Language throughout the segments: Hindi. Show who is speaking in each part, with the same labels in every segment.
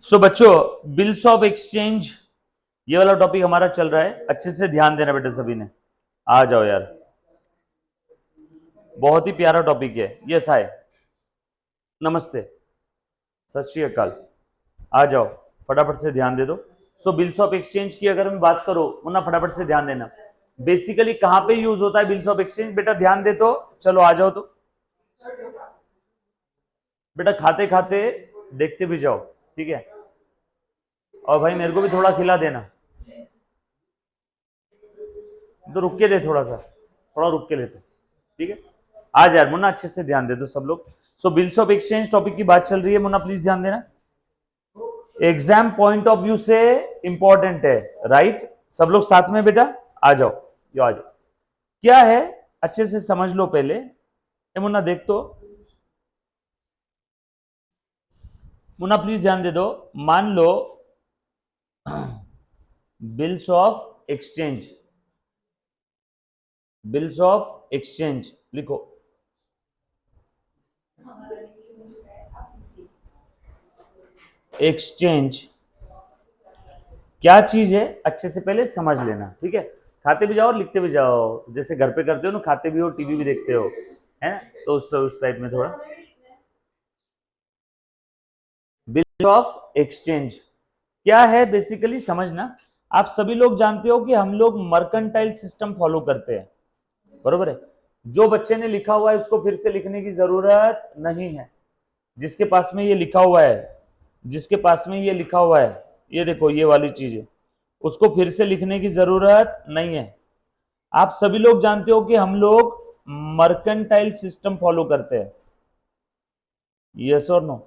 Speaker 1: सो बच्चों, बिल्स ऑफ एक्सचेंज ये वाला टॉपिक हमारा चल रहा है, अच्छे से ध्यान देना बेटा सभी ने। आ जाओ यार, बहुत ही प्यारा टॉपिक है। यस हाय, नमस्ते, सत श्री अकाल, आ जाओ, फटाफट से ध्यान दे दो। सो बिल्स ऑफ एक्सचेंज की अगर मैं बात करूं, मुन्ना फटाफट से ध्यान देना। बेसिकली कहां पे यूज होता है बिल्स ऑफ एक्सचेंज बेटा, ध्यान दे तो चलो आ जाओ। तो बेटा खाते खाते देखते भी जाओ, ठीक है। और भाई मेरे को भी थोड़ा खिला देना, तो रुक के दे, थोड़ा रुक के लेते, ठीक है। आज यार मुन्ना अच्छे से ध्यान दे दो सब लोग। सो बिल्स ऑफ एक्सचेंज टॉपिक की बात चल रही है, मुन्ना प्लीज ध्यान देना। एग्जाम पॉइंट ऑफ व्यू से इंपॉर्टेंट है, राइट। सब लोग साथ में बेटा आ जाओ, यो आ जाओ। क्या है अच्छे से समझ लो पहले। ए मुन्ना देख तो, मुन्ना प्लीज ध्यान दे दो। मान लो bills of exchange, bills of exchange लिखो। एक्सचेंज क्या चीज है अच्छे से पहले समझ लेना, ठीक है। खाते भी जाओ और लिखते भी जाओ, जैसे घर पे करते हो ना, खाते भी हो टीवी भी देखते हो, है ना, तो उस टाइप में थोड़ा। बिल ऑफ एक्सचेंज क्या है बेसिकली समझना। आप सभी लोग जानते हो कि हम लोग मर्केंटाइल सिस्टम फॉलो करते हैं, बरोबर है। जो बच्चे ने लिखा हुआ है उसको फिर से लिखने की जरूरत नहीं है। जिसके पास में ये लिखा हुआ है, जिसके पास में ये लिखा हुआ है, ये देखो ये वाली चीज है, उसको फिर से लिखने की जरूरत नहीं है। आप सभी लोग जानते हो कि हम लोग मर्केंटाइल सिस्टम फॉलो करते हैं, यस और नो।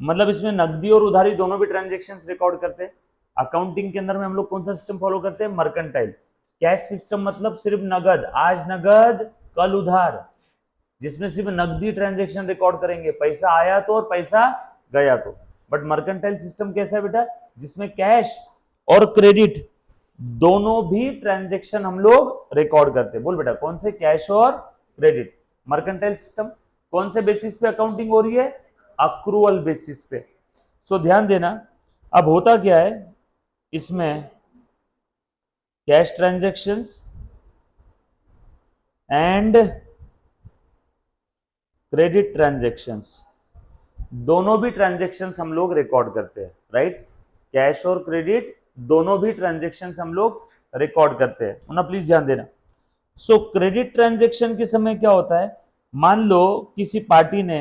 Speaker 1: मतलब इसमें नकदी और उधारी दोनों भी ट्रांजेक्शन्स रिकॉर्ड करते हैं। अकाउंटिंग के अंदर में हम लोग कौन सा सिस्टम फॉलो करते हैं, मर्केंटाइल। कैश सिस्टम मतलब सिर्फ नगद, आज नगद कल उधार, जिसमें सिर्फ नकदी ट्रांजेक्शन रिकॉर्ड करेंगे, पैसा आया तो और पैसा गया तो। बट मर्केंटाइल सिस्टम कैसा है बेटा, जिसमें कैश और क्रेडिट दोनों भी ट्रांजेक्शन हम लोग रिकॉर्ड करते हैं। बोल बेटा कौन से, कैश और क्रेडिट। मर्केंटाइल सिस्टम कौन से बेसिस पे अकाउंटिंग हो रही है, अक्रूवल बेसिस पे। सो ध्यान देना। अब होता क्या है इसमें, cash transactions and credit transactions दोनों भी ट्रांजेक्शन्स हम लोग रिकॉर्ड करते हैं, राइट। कैश और क्रेडिट दोनों भी ट्रांजेक्शन्स हम लोग रिकॉर्ड करते हैं, ना प्लीज ध्यान देना। सो क्रेडिट ट्रांजेक्शन के समय क्या होता है, मान लो किसी पार्टी ने,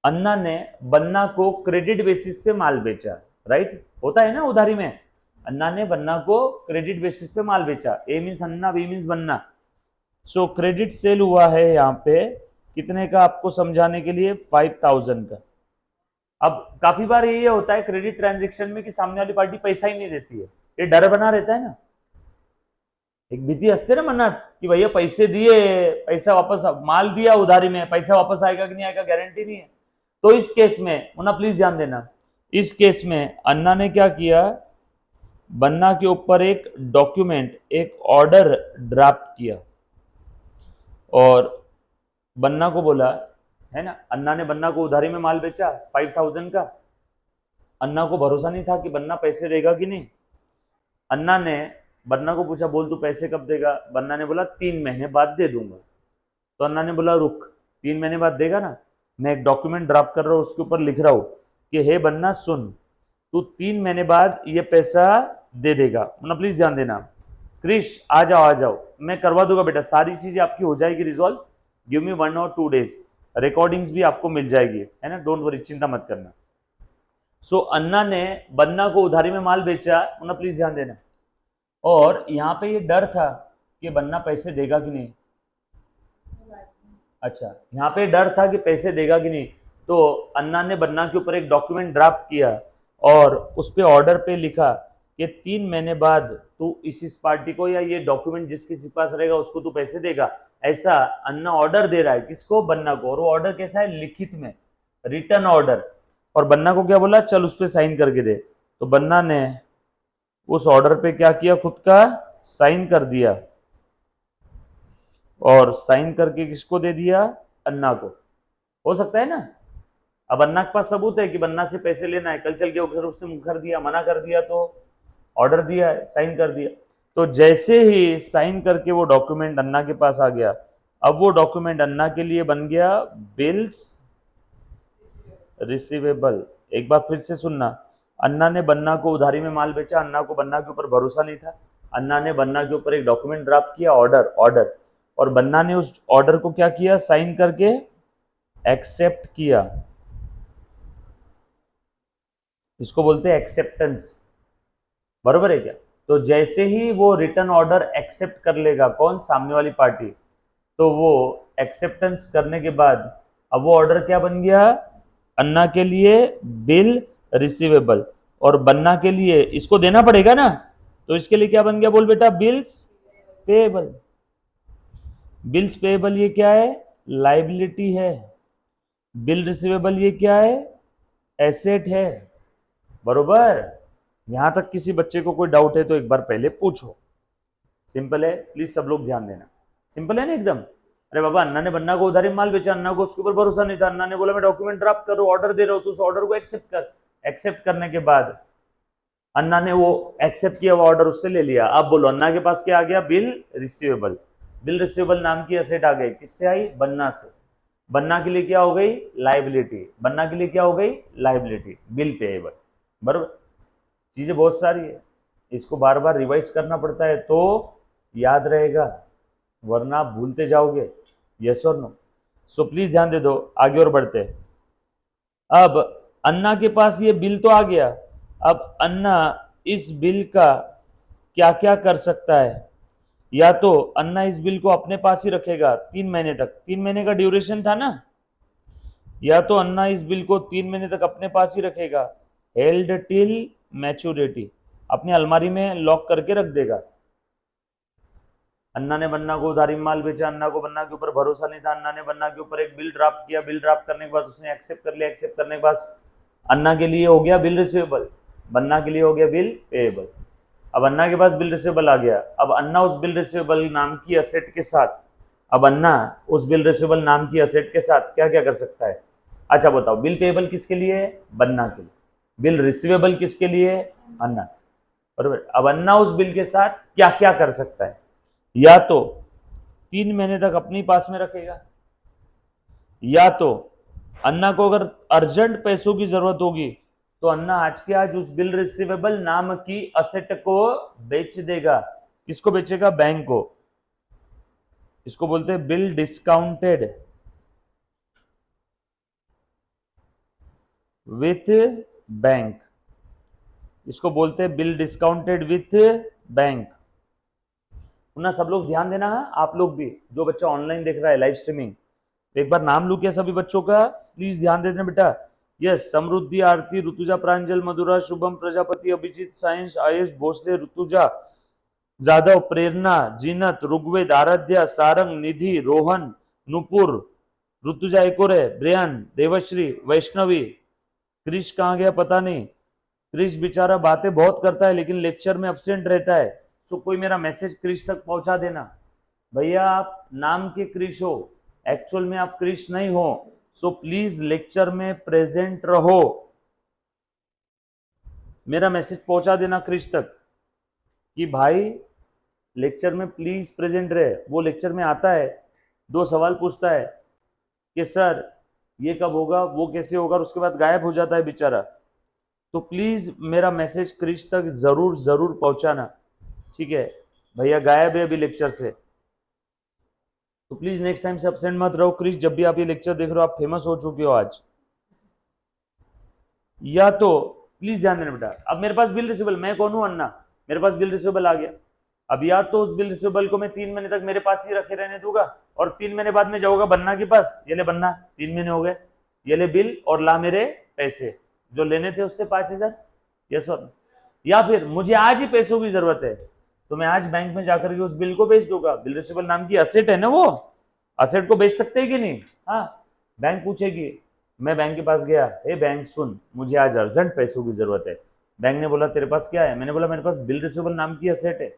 Speaker 1: अन्ना ने बन्ना को क्रेडिट बेसिस पे माल बेचा, राइट। होता है ना उधारी में, अन्ना ने बन्ना को क्रेडिट बेसिस पे माल बेचा, ए मीन्स अन्ना, बी मीन्स बन्ना। सो क्रेडिट सेल हुआ है यहाँ पे कितने का, आपको समझाने के लिए 5000 का। अब काफी बार ये होता है क्रेडिट ट्रांजेक्शन में कि सामने वाली पार्टी पैसा ही नहीं देती है, ये डर बना रहता है ना, एक भीति हंसते ना मन्ना कि भैया पैसे दिए, पैसा वापस, माल दिया उधारी में, पैसा वापस आएगा कि नहीं आएगा गारंटी नहीं है। तो इस केस में मुन्ना प्लीज ध्यान देना, इस केस में अन्ना ने क्या किया, बन्ना के ऊपर एक डॉक्यूमेंट, एक ऑर्डर ड्राफ्ट किया और बन्ना को बोला, है ना, अन्ना ने बन्ना को उधारी में माल बेचा 5000 का। अन्ना को भरोसा नहीं था कि बन्ना पैसे देगा कि नहीं। अन्ना ने बन्ना को पूछा, बोल तू पैसे कब देगा। बन्ना ने बोला 3 महीने बाद दे दूंगा। तो अन्ना ने बोला रुक, 3 महीने बाद देगा ना, मैं एक डॉक्यूमेंट ड्राफ्ट कर रहा हूँ, उसके ऊपर लिख रहा हूँ कि हे बन्ना सुन, तू 3 महीने बाद ये पैसा दे देगा। मतलब प्लीज ध्यान देना। क्रिश आ जाओ आ जाओ, मैं करवा दूंगा बेटा, सारी चीजें आपकी हो जाएगी रिजॉल्व। गिव मी 1 और 2 डेज, रिकॉर्डिंग्स भी आपको मिल जाएगी, है ना, डोंट वरी, चिंता मत करना। सो अन्ना ने बन्ना को उधारी में माल बेचा, मतलब प्लीज ध्यान देना। और यहाँ पे ये डर था कि बन्ना पैसे देगा कि नहीं। अच्छा, यहाँ पे डर था कि पैसे देगा कि नहीं, तो अन्ना ने बन्ना के ऊपर एक डॉक्यूमेंट ड्राफ्ट किया और उस पे ऑर्डर पे लिखा कि 3 महीने बाद तू इस पार्टी को, या ये डॉक्यूमेंट जिसके पास रहेगा उसको तू पैसे देगा। ऐसा अन्ना ऑर्डर दे रहा है, किसको, बन्ना को। और वो ऑर्डर कैसा है, लिखित में, रिटर्न ऑर्डर। और बन्ना को क्या बोला, चल उस पर साइन करके दे। तो बन्ना ने उस ऑर्डर पे क्या किया, खुद का साइन कर दिया और साइन करके किसको दे दिया, अन्ना को। हो सकता है ना, अब अन्ना के पास सबूत है कि बन्ना से पैसे लेना है, कल चल के उसने मुकर दिया, मना कर दिया तो ऑर्डर दिया है, साइन कर दिया। तो जैसे ही साइन करके वो डॉक्यूमेंट अन्ना के पास आ गया, अब वो डॉक्यूमेंट अन्ना के लिए बन गया बिल्स रिसीवेबल। एक बार फिर से सुनना, अन्ना ने बन्ना को उधारी में माल बेचा, अन्ना को बन्ना के ऊपर भरोसा नहीं था, अन्ना ने बन्ना के ऊपर एक डॉक्यूमेंट ड्राफ्ट किया, ऑर्डर, और बन्ना ने उस ऑर्डर को क्या किया, साइन करके एक्सेप्ट किया। इसको बोलते हैं एक्सेप्टेंस, बरोबर है क्या? तो जैसे ही वो रिटर्न ऑर्डर एक्सेप्ट कर लेगा, कौन, सामने वाली पार्टी, तो वो एक्सेप्टेंस करने के बाद अब वो ऑर्डर क्या बन गया, अन्ना के लिए बिल रिसीवेबल, और बन्ना के लिए इसको देना पड़ेगा ना, तो इसके लिए क्या बन गया, बोल बेटा, बिल्स पेएबल। बिल्स पेएबल ये क्या है, लाइबिलिटी है। बिल रिसीवेबल ये क्या है, एसेट है, बरोबर। यहां तक किसी बच्चे को कोई डाउट है तो एक बार पहले पूछो। सिंपल है, प्लीज सब लोग ध्यान देना, सिंपल है ना एकदम। अरे बाबा, अन्ना ने बन्ना को उधारी माल बेचा, अन्ना को उसके ऊपर भरोसा नहीं था, अन्ना ने बोला मैं डॉक्यूमेंट ड्राफ्ट कर रहा हूं, ऑर्डर दे रहा हूं, तो उस ऑर्डर को एक्सेप्ट कर। एक्सेप्ट करने के बाद अन्ना ने वो एक्सेप्ट किया, वो ऑर्डर उससे ले लिया। अब बोलो, अन्ना के पास क्या आ गया, बिल रिसीवेबल। बिल रिसीवेबल नाम की एसेट आ गई, किससे आई, बन्ना से। बन्ना के लिए क्या हो गई, लाइबिलिटी। बन्ना के लिए क्या हो गई, लाइबिलिटी। बिल पेएबल, बराबर। चीजें बहुत सारी है, इसको बार बार रिवाइज करना पड़ता है तो याद रहेगा, वरना आप भूलते जाओगे। यस और नो? सो प्लीज ध्यान दे दो, आगे और बढ़ते हैं। अब अन्ना के पास ये बिल तो आ गया, अब अन्ना इस बिल का क्या क्या कर सकता है। या तो अन्ना इस बिल को अपने पास ही रखेगा 3 महीने तक, 3 महीने का ड्यूरेशन था ना, या तो अन्ना इस बिल को 3 महीने तक अपने पास ही रखेगा, हेल्ड टिल मैच्योरिटी, अपनी अलमारी में लॉक करके रख देगा। अन्ना ने बन्ना को उधारी में माल बेचा, अन्ना को बन्ना के ऊपर भरोसा नहीं था, अन्ना ने बन्ना के ऊपर एक बिल ड्राफ्ट किया, बिल ड्राफ्ट करने के बाद उसने एक्सेप्ट कर लिया, एक्सेप्ट करने के बाद अन्ना के लिए हो गया बिल रिसीवेबल, बन्ना के लिए हो गया बिल पेएबल। अब अन्ना के पास बिल रिसीवेबल आ गया, अब अन्ना उस बिल रिसीवेबल नाम की असेट के साथ, अब अन्ना उस बिल रिसीवेबल नाम की असेट के साथ क्या क्या कर सकता है। अच्छा बताओ, बिल पेएबल किसके लिए है, बन्ना के लिए, बिल रिसीवेबल किसके लिए है, अन्ना, बराबर। अब अन्ना उस बिल के साथ क्या क्या कर सकता है, या तो 3 महीने तक अपने पास में रखेगा, या तो अन्ना को अगर अर्जेंट पैसों की जरूरत होगी तो अन्ना आज के आज उस बिल रिसीवेबल नाम की असेट को बेच देगा। किसको बेचेगा, बैंक को। इसको बोलते हैं बिल डिस्काउंटेड विथ बैंक, इसको बोलते हैं बिल डिस्काउंटेड विथ बैंक। पुनः सब लोग ध्यान देना है, आप लोग भी, जो बच्चा ऑनलाइन देख रहा है लाइव स्ट्रीमिंग, एक बार नाम लू क्या सभी बच्चों का, प्लीज ध्यान देना बेटा। यस, समृद्धि, आरती, ऋतुजा, प्रांजल, मधुरा, शुभम, प्रजापति, अभिजीत, साइंस, आयुष, भोसले, ऋतुजा, जादव, प्रेरणा, जीनत, ऋग्वेद, आराध्या, सारंग, निधि, रोहन, नुपुर, ऋतुजा एक और है, ब्रियान, देवश्री, वैष्णवी। क्रिश कहाँ गया पता नहीं, क्रिश बेचारा बातें बहुत करता है लेकिन लेक्चर में अब्सेंट रहता है। सो कोई मेरा मैसेज क्रिश तक पहुंचा देना, भैया आप नाम के क्रिश हो, एक्चुअल में आप क्रिश नहीं हो, सो प्लीज लेक्चर में प्रेजेंट रहो। मेरा मैसेज पहुंचा देना क्रिश तक कि भाई लेक्चर में प्लीज प्रेजेंट रहे। वो लेक्चर में आता है, 2 सवाल पूछता है कि सर ये कब होगा, वो कैसे होगा, और उसके बाद गायब हो जाता है बेचारा। तो प्लीज मेरा मैसेज क्रिश तक जरूर जरूर पहुंचाना, ठीक है। भैया गायब है अभी लेक्चर से, तो प्लीज नेक्स्ट टाइम से अब्सेंट मत रहो क्रिश। जब भी आप ये लेक्चर देख रहे हो, आप फेमस हो चुके हो आज। या तो प्लीज ध्यान देना बेटा, अब मेरे पास बिल रिसीवेबल, मैं कौन हूं, अन्ना, मेरे पास बिल रिसीवेबल आ गया। अब या तो उस बिल रिसीवेबल को मैं 3 महीने तक मेरे पास ही रखे रहने दूंगा, और 3 महीने बाद में जाऊंगा बन्ना के पास, ये ले बन्ना 3 महीने हो गए, ये ले बिल और ला मेरे पैसे जो लेने थे उससे 5,000। यस और, या फिर मुझे आज ही पैसों की जरूरत है तो मैं आज बैंक में जाकर के उस बिल को बेच दूंगा। बिल रिसीवेबल नाम की असेट है ना, वो असेट को बेच सकते हैं कि नहीं। हाँ, बैंक पूछेगी, मैं बैंक के पास गया, ए बैंक सुन, मुझे आज अर्जेंट पैसों की जरूरत है। बैंक ने बोला तेरे पास क्या है, मैंने बोला मेरे पास बिल रिसीवेबल नाम की असेट है।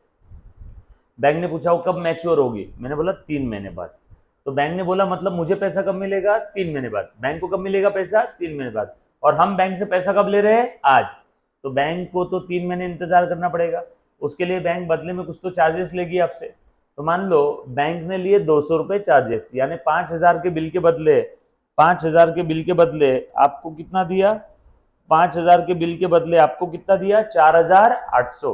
Speaker 1: बैंक ने पूछा वो कब मैच्योर होगी, मैंने बोला 3 महीने बाद। तो बैंक ने बोला मतलब मुझे पैसा कब मिलेगा? 3 महीने बाद। बैंक को कब मिलेगा पैसा? 3 महीने बाद। और हम बैंक से पैसा कब ले रहे हैं? आज। तो बैंक को तो 3 महीने इंतजार करना पड़ेगा, उसके लिए बैंक बदले में कुछ तो चार्जेस लेगी आपसे। तो मान लो बैंक ने लिए 200 रुपए चार्जेस, यानी 5,000 के बिल के बदले 5,000 के बिल के बदले आपको कितना दिया? 5,000 के बिल के बदले आपको कितना दिया? 4,800।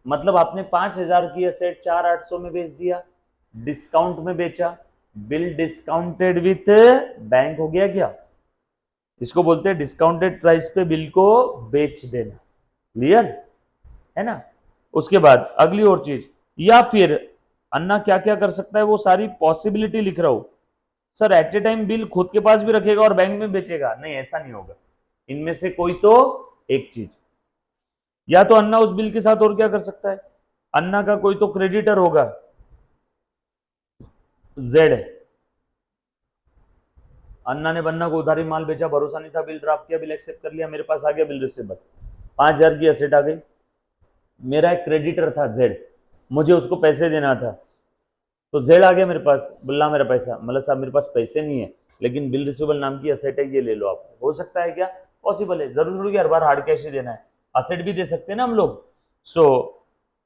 Speaker 1: मतलब आपने 5,000 की एसेट 4,800 में बेच दिया, डिस्काउंट में बेचा। बिल डिस्काउंटेड विथ बैंक हो गया क्या? इसको बोलते हैं डिस्काउंटेड प्राइस पे बिल को बेच देना। क्लियर है ना? उसके बाद अगली और चीज, या फिर अन्ना क्या क्या कर सकता है वो सारी पॉसिबिलिटी लिख रहा हूं। Sir at a time bill खुद के पास भी रखेगा और बैंक में बेचेगा? नहीं, ऐसा नहीं होगा। इनमें से कोई तो एक चीज, या तो अन्ना उस बिल के साथ और क्या कर सकता है, अन्ना का कोई तो क्रेडिटर होगा, जेड। अन्ना ने बन्ना को उधारी माल बेचा, भरोसा नहीं था, बिल ड्राफ्ट किया, बिल एक्सेप्ट कर लिया, मेरे पास आ गया बिल रिसीवेबल, 5,000 की एसेट आ गई। मेरा एक क्रेडिटर था जेड, मुझे उसको पैसे देना था, तो जेड आ गया मेरे पास, बोला मेरा पैसा, मतलब साहब मेरे पास पैसे नहीं है लेकिन बिल रिसीवेबल नाम की एसेट है, ये ले लो आप। हो सकता है क्या? पॉसिबल है। जरूर हर बार हार्ड कैश ही देना है, एसेट भी दे सकते हैं ना हम लोग। सो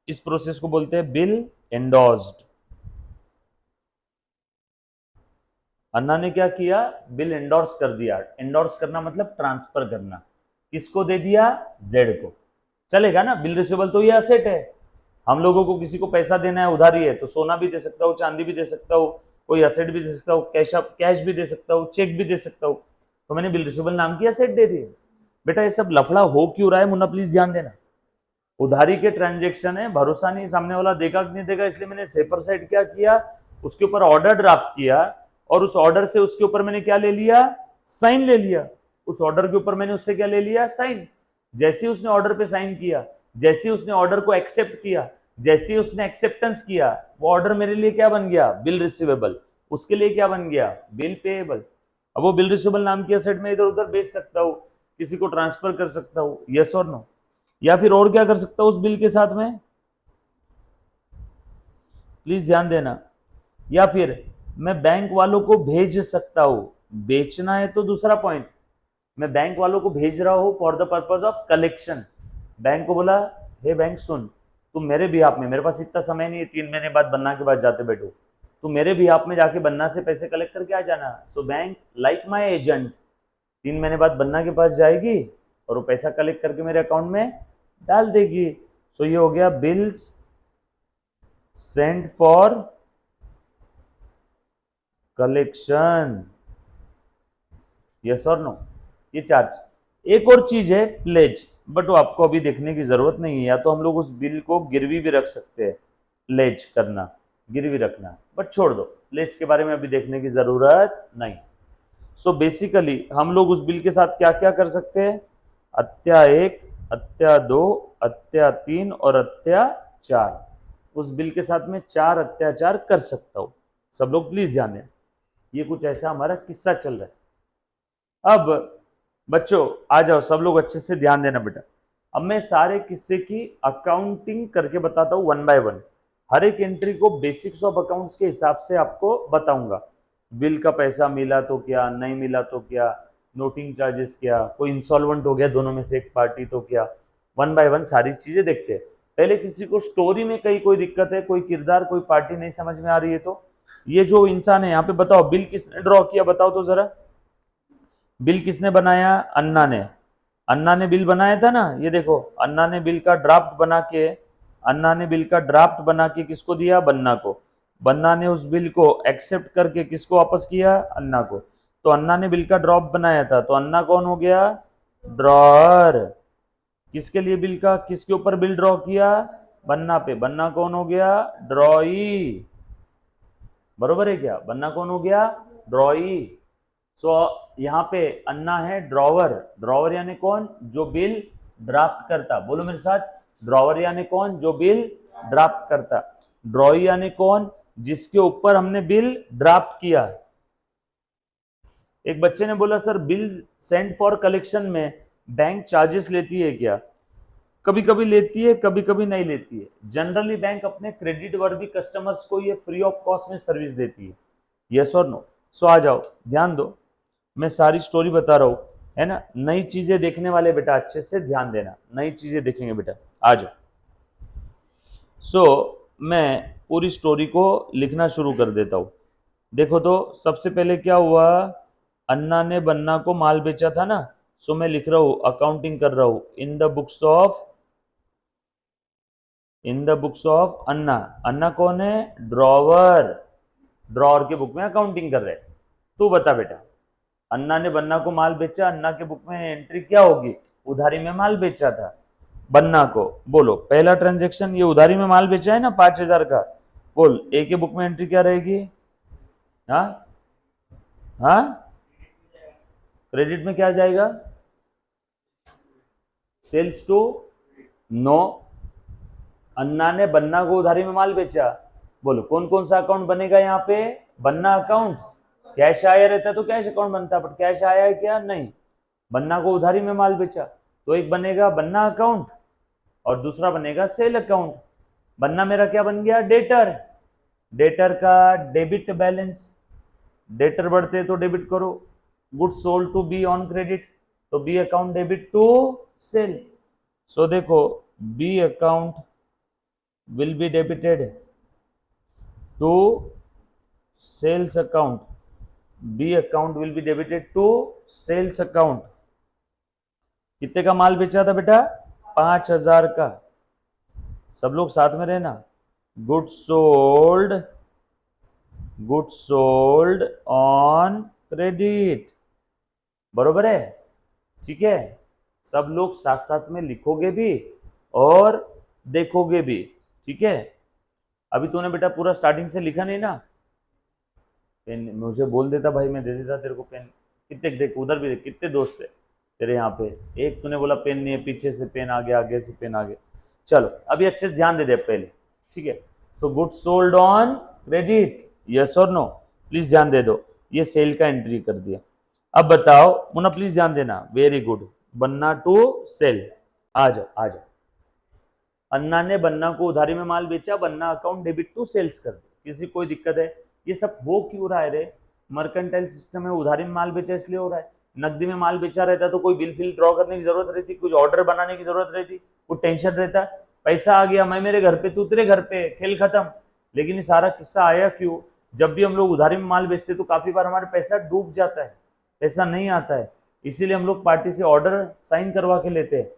Speaker 1: इस प्रोसेस को बोलते हैं बिल एंडोर्स्ड। अन्ना ने क्या किया? बिल एंडोर्स कर दिया। एंडोर्स करना मतलब ट्रांसफर करना। किसको दे दिया? जेड को। चलेगा ना? बिल रिसीवेबल तो ये एसेट है, हम लोगों को किसी को पैसा देना है, उधारी है, तो सोना भी दे सकता हूँ, चांदी भी दे सकता हूँ, कोई एसेट भी दे सकता हूँ, कैश भी दे सकता हूँ, चेक भी दे सकता हूँ। तो मैंने बिल रिसीवेबल नाम की एसेट दे दी। बेटा ये सब लफड़ा हो क्यों रहा है मुन्ना, प्लीज ध्यान देना। उधारी के ट्रांजेक्शन है, भरोसा नहीं सामने वाला देगा कि नहीं देगा, इसलिए मैंने सेपर साइड क्या किया, उसके ऊपर ऑर्डर ड्राफ्ट किया, और उस ऑर्डर से उसके ऊपर मैंने क्या ले लिया? साइन ले लिया। उस ऑर्डर के ऊपर मैंने उससे क्या ले लिया? साइन। जैसे ही उसने ऑर्डर पे साइन किया, जैसे ही उसने ऑर्डर को एक्सेप्ट किया, जैसे ही उसने एक्सेप्टेंस किया, वो ऑर्डर मेरे लिए क्या बन गया? Bill receivable. उसके लिए क्या बन गया? Bill payable. अब वो बिल रिसीवेबल नाम की एसेट में इधर उधर बेच सकता हूँ, किसी को ट्रांसफर कर सकता हूँ, यस और नो। या फिर और क्या कर सकता हूं उस बिल के साथ में, प्लीज ध्यान देना। या फिर मैं बैंक वालों को भेज सकता हूं, बेचना है तो दूसरा पॉइंट, मैं बैंक वालों को भेज रहा हूं for the purpose of collection. Bank को बोला हे बैंक सुन, तुम मेरे बिहाफ में, मेरे पास इतना समय नहीं है 3 महीने बाद बन्ना के पास जाते बैठो, तुम मेरे बिहाफ में जाके बन्ना से पैसे कलेक्ट करके आ जाना। So bank like my agent 3 महीने बाद बन्ना के पास जाएगी और वो पैसा कलेक्ट करके मेरे अकाउंट में डाल देगी। सो ये हो गया bills send for collection, yes और नो। ये चार्ज। एक और चीज है प्लेज, बट वो आपको अभी देखने की जरूरत नहीं है, या तो हम लोग उस बिल को गिरवी भी रख सकते हैं, प्लेज करना, गिरवी रखना, बट छोड़ दो, प्लेज के बारे में अभी देखने की जरूरत नहीं। सो बेसिकली हम लोग उस बिल के साथ क्या क्या कर सकते हैं? अत्या 1, अत्या 2, अत्या 3 और अत्या 4। उस बिल के साथ में 4 अत्याचार कर सकता हूं। सब लोग प्लीज ध्यान दें, ये कुछ ऐसा हमारा किस्सा चल रहा है। अब बच्चों आ जाओ, सब लोग अच्छे से ध्यान देना बेटा। अब मैं सारे किस्से की अकाउंटिंग करके बताता हूं 1 बाय 1। हर एक एंट्री को बेसिक्स ऑफ अकाउंट्स के हिसाब से आपको बताऊंगा। बिल का पैसा मिला तो क्या, नहीं मिला तो क्या, नोटिंग चार्जेस क्या, कोई इंसॉल्वेंट हो गया दोनों में से एक पार्टी तो क्या। 1 बाय 1 सारी चीजें देखते हैं। पहले किसी को स्टोरी में कहीं कोई दिक्कत है, कोई किरदार, कोई पार्टी नहीं समझ में आ रही है, तो ये जो इंसान है यहाँ पे बताओ बिल किसने ड्रॉ किया, बताओ तो जरा। बिल किसने बनाया? अन्ना ने। अन्ना ने बिल बनाया था ना, ये देखो अन्ना ने बिल का ड्राफ्ट बना के, अन्ना ने बिल का ड्राफ्ट बना के किसको दिया? बन्ना को। बन्ना ने उस बिल को एक्सेप्ट करके किसको वापस किया? अन्ना को। तो अन्ना ने बिल का ड्राफ्ट बनाया था, तो अन्ना कौन हो गया? ड्रॉअर। किसके लिए बिल का, किसके ऊपर बिल ड्रॉ किया? बन्ना पे। बन्ना कौन हो गया? ड्रॉई। बरोबर है क्या? बन्ना कौन हो गया? ड्रॉई। सो यहाँ पे अन्ना है ड्रॉवर। ड्रॉवर यानी कौन? जो बिल ड्राफ्ट करता। बोलो मेरे साथ, ड्रॉवर यानी कौन? जो बिल ड्राफ्ट करता। ड्रॉई यानी कौन? जिसके ऊपर हमने बिल ड्राफ्ट किया। एक बच्चे ने बोला sir bill send for collection में बैंक चार्जेस लेती है क्या? कभी कभी लेती है, कभी कभी नहीं लेती है। जनरली बैंक अपने क्रेडिट वर्दी कस्टमर्स को ये फ्री ऑफ कॉस्ट में सर्विस देती है। यस और नो? सो आ जाओ, ध्यान दो, मैं सारी स्टोरी बता रहा हूं, है ना। नई चीजें देखने वाले बेटा अच्छे से ध्यान देना, नई चीजें देखेंगे बेटा, आ जाओ। सो मैं पूरी स्टोरी को लिखना शुरू कर देता हूं। देखो तो सबसे पहले क्या हुआ, अन्ना ने बन्ना को माल बेचा था ना। सो मैं लिख रहा हूं, अकाउंटिंग कर रहा हूं, इन द बुक्स ऑफ अन्ना। अन्ना कौन है? ड्रॉवर। ड्रॉवर के बुक में अकाउंटिंग कर रहे हैं। तू बता बेटा, अन्ना ने बन्ना को माल बेचा, अन्ना के बुक में एंट्री क्या होगी? उधारी में माल बेचा था बन्ना को। बोलो पहला ट्रांजेक्शन, ये उधारी में माल बेचा है ना 5,000 का। बोल ए के बुक में एंट्री क्या रहेगी? हाँ हाँ, क्रेडिट में क्या जाएगा? Sales to. नो, अन्ना ने बन्ना को उधारी में माल बेचा। बोलो कौन कौन सा अकाउंट बनेगा यहाँ पे? बन्ना अकाउंट। कैश आया रहता तो कैश अकाउंट बनता, बट कैश आया है क्या? नहीं। बन्ना को उधारी में माल बेचा, तो एक बनेगा बन्ना अकाउंट और दूसरा बनेगा सेल अकाउंट। बन्ना मेरा क्या बन गया? डेटर। डेटर का डेबिट बैलेंस, डेटर बढ़ते तो डेबिट करो। Good sold to be on credit, तो B account debit to sale. So देखो, B account will be debited to sales account. B account will be debited to sales account. कितने का माल बेचा था बेटा? 5,000 का। सब लोग साथ में रहना। गुड सोल्ड ऑन क्रेडिट, बरोबर है? ठीक है, सब लोग साथ साथ में लिखोगे भी और देखोगे भी, ठीक है। अभी तूने बेटा पूरा स्टार्टिंग से लिखा नहीं ना? पेन मुझे बोल देता भाई, मैं दे देता तेरे को पेन। कितने देख, उधर भी देख कितने दोस्त है तेरे यहाँ पे। एक तूने बोला पेन नहीं है, पीछे से पेन आ गया, आगे से पेन आ गया। चलो अभी अच्छे से ध्यान दे दे पहले, ठीक है। So good sold on credit, yes और नो? प्लीज ध्यान दे दो, ये सेल का एंट्री कर दिया। अब बताओ मुन्ना, प्लीज ध्यान देना, very good. Banna to sale, आ जाओ आ जाओ। अन्ना ने बन्ना को उधारी में माल बेचा, बन्ना अकाउंट डेबिट टू सेल्स कर दिया। किसी कोई दिक्कत है? ये सब हो क्यों रहा है रे? मर्केंटाइल सिस्टम में उधारी में माल बेचा इसलिए हो रहा है। नकदी में माल बेचा रहता तो कोई बिल फिल ड्रॉ करने की जरूरत रहती, कुछ ऑर्डर बनाने की जरूरत रहती, कुछ टेंशन रहता। पैसा आ गया, मैं मेरे घर पे, तू तेरे घर पे, खेल खत्म। लेकिन ये सारा किस्सा आया क्यों? जब भी हम लोग उधारी में माल बेचते तो काफी बार हमारा पैसा डूब जाता है, पैसा नहीं आता है। इसीलिए हम लोग पार्टी से ऑर्डर साइन करवा के लेते हैं।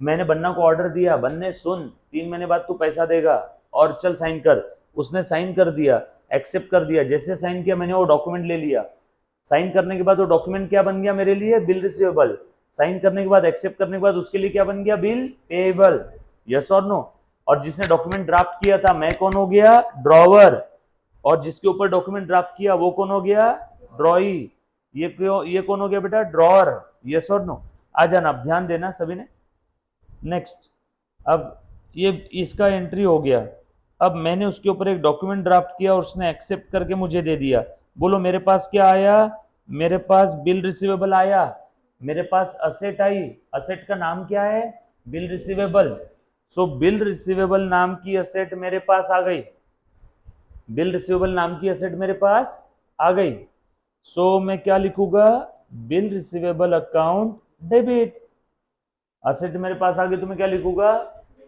Speaker 1: मैंने बन्ना को ऑर्डर दिया, बन्ने सुन 3 महीने बाद तू पैसा देगा और चल साइन कर। उसने साइन कर दिया, एक्सेप्ट कर दिया। जैसे साइन किया मैंने वो डॉक्यूमेंट ले लिया। साइन करने के बाद वो डॉक्यूमेंट क्या बन गया मेरे लिए? Bill receivable. साइन करने के बाद, एक्सेप्ट करने के बाद उसके लिए क्या बन गया? Bill payable. यस और नो? और जिसने डॉक्यूमेंट ड्राफ्ट किया था, मैं कौन हो गया? ड्रॉवर। और जिसके ऊपर डॉक्यूमेंट ड्राफ्ट किया वो कौन हो गया? ड्रॉई। ये कौन हो गया बेटा? ड्रॉअर। यस और नो? आ जाना, अब ध्यान देना सभी ने। नेक्स्ट, अब ये इसका एंट्री हो गया। अब मैंने उसके ऊपर एक डॉक्यूमेंट ड्राफ्ट किया और उसने एक्सेप्ट करके मुझे दे दिया। बोलो मेरे पास क्या आया? मेरे पास बिल रिसीवेबल आया, मेरे पास असेट आई। असेट का नाम क्या है? Bill receivable. So bill receivable नाम की असेट मेरे पास आ गई। बिल रिसीवेबल नाम की असेट मेरे पास आ गई। सो मैं क्या लिखूंगा? Bill receivable account debit. Asset मेरे पास आ गई तो मैं क्या लिखूंगा?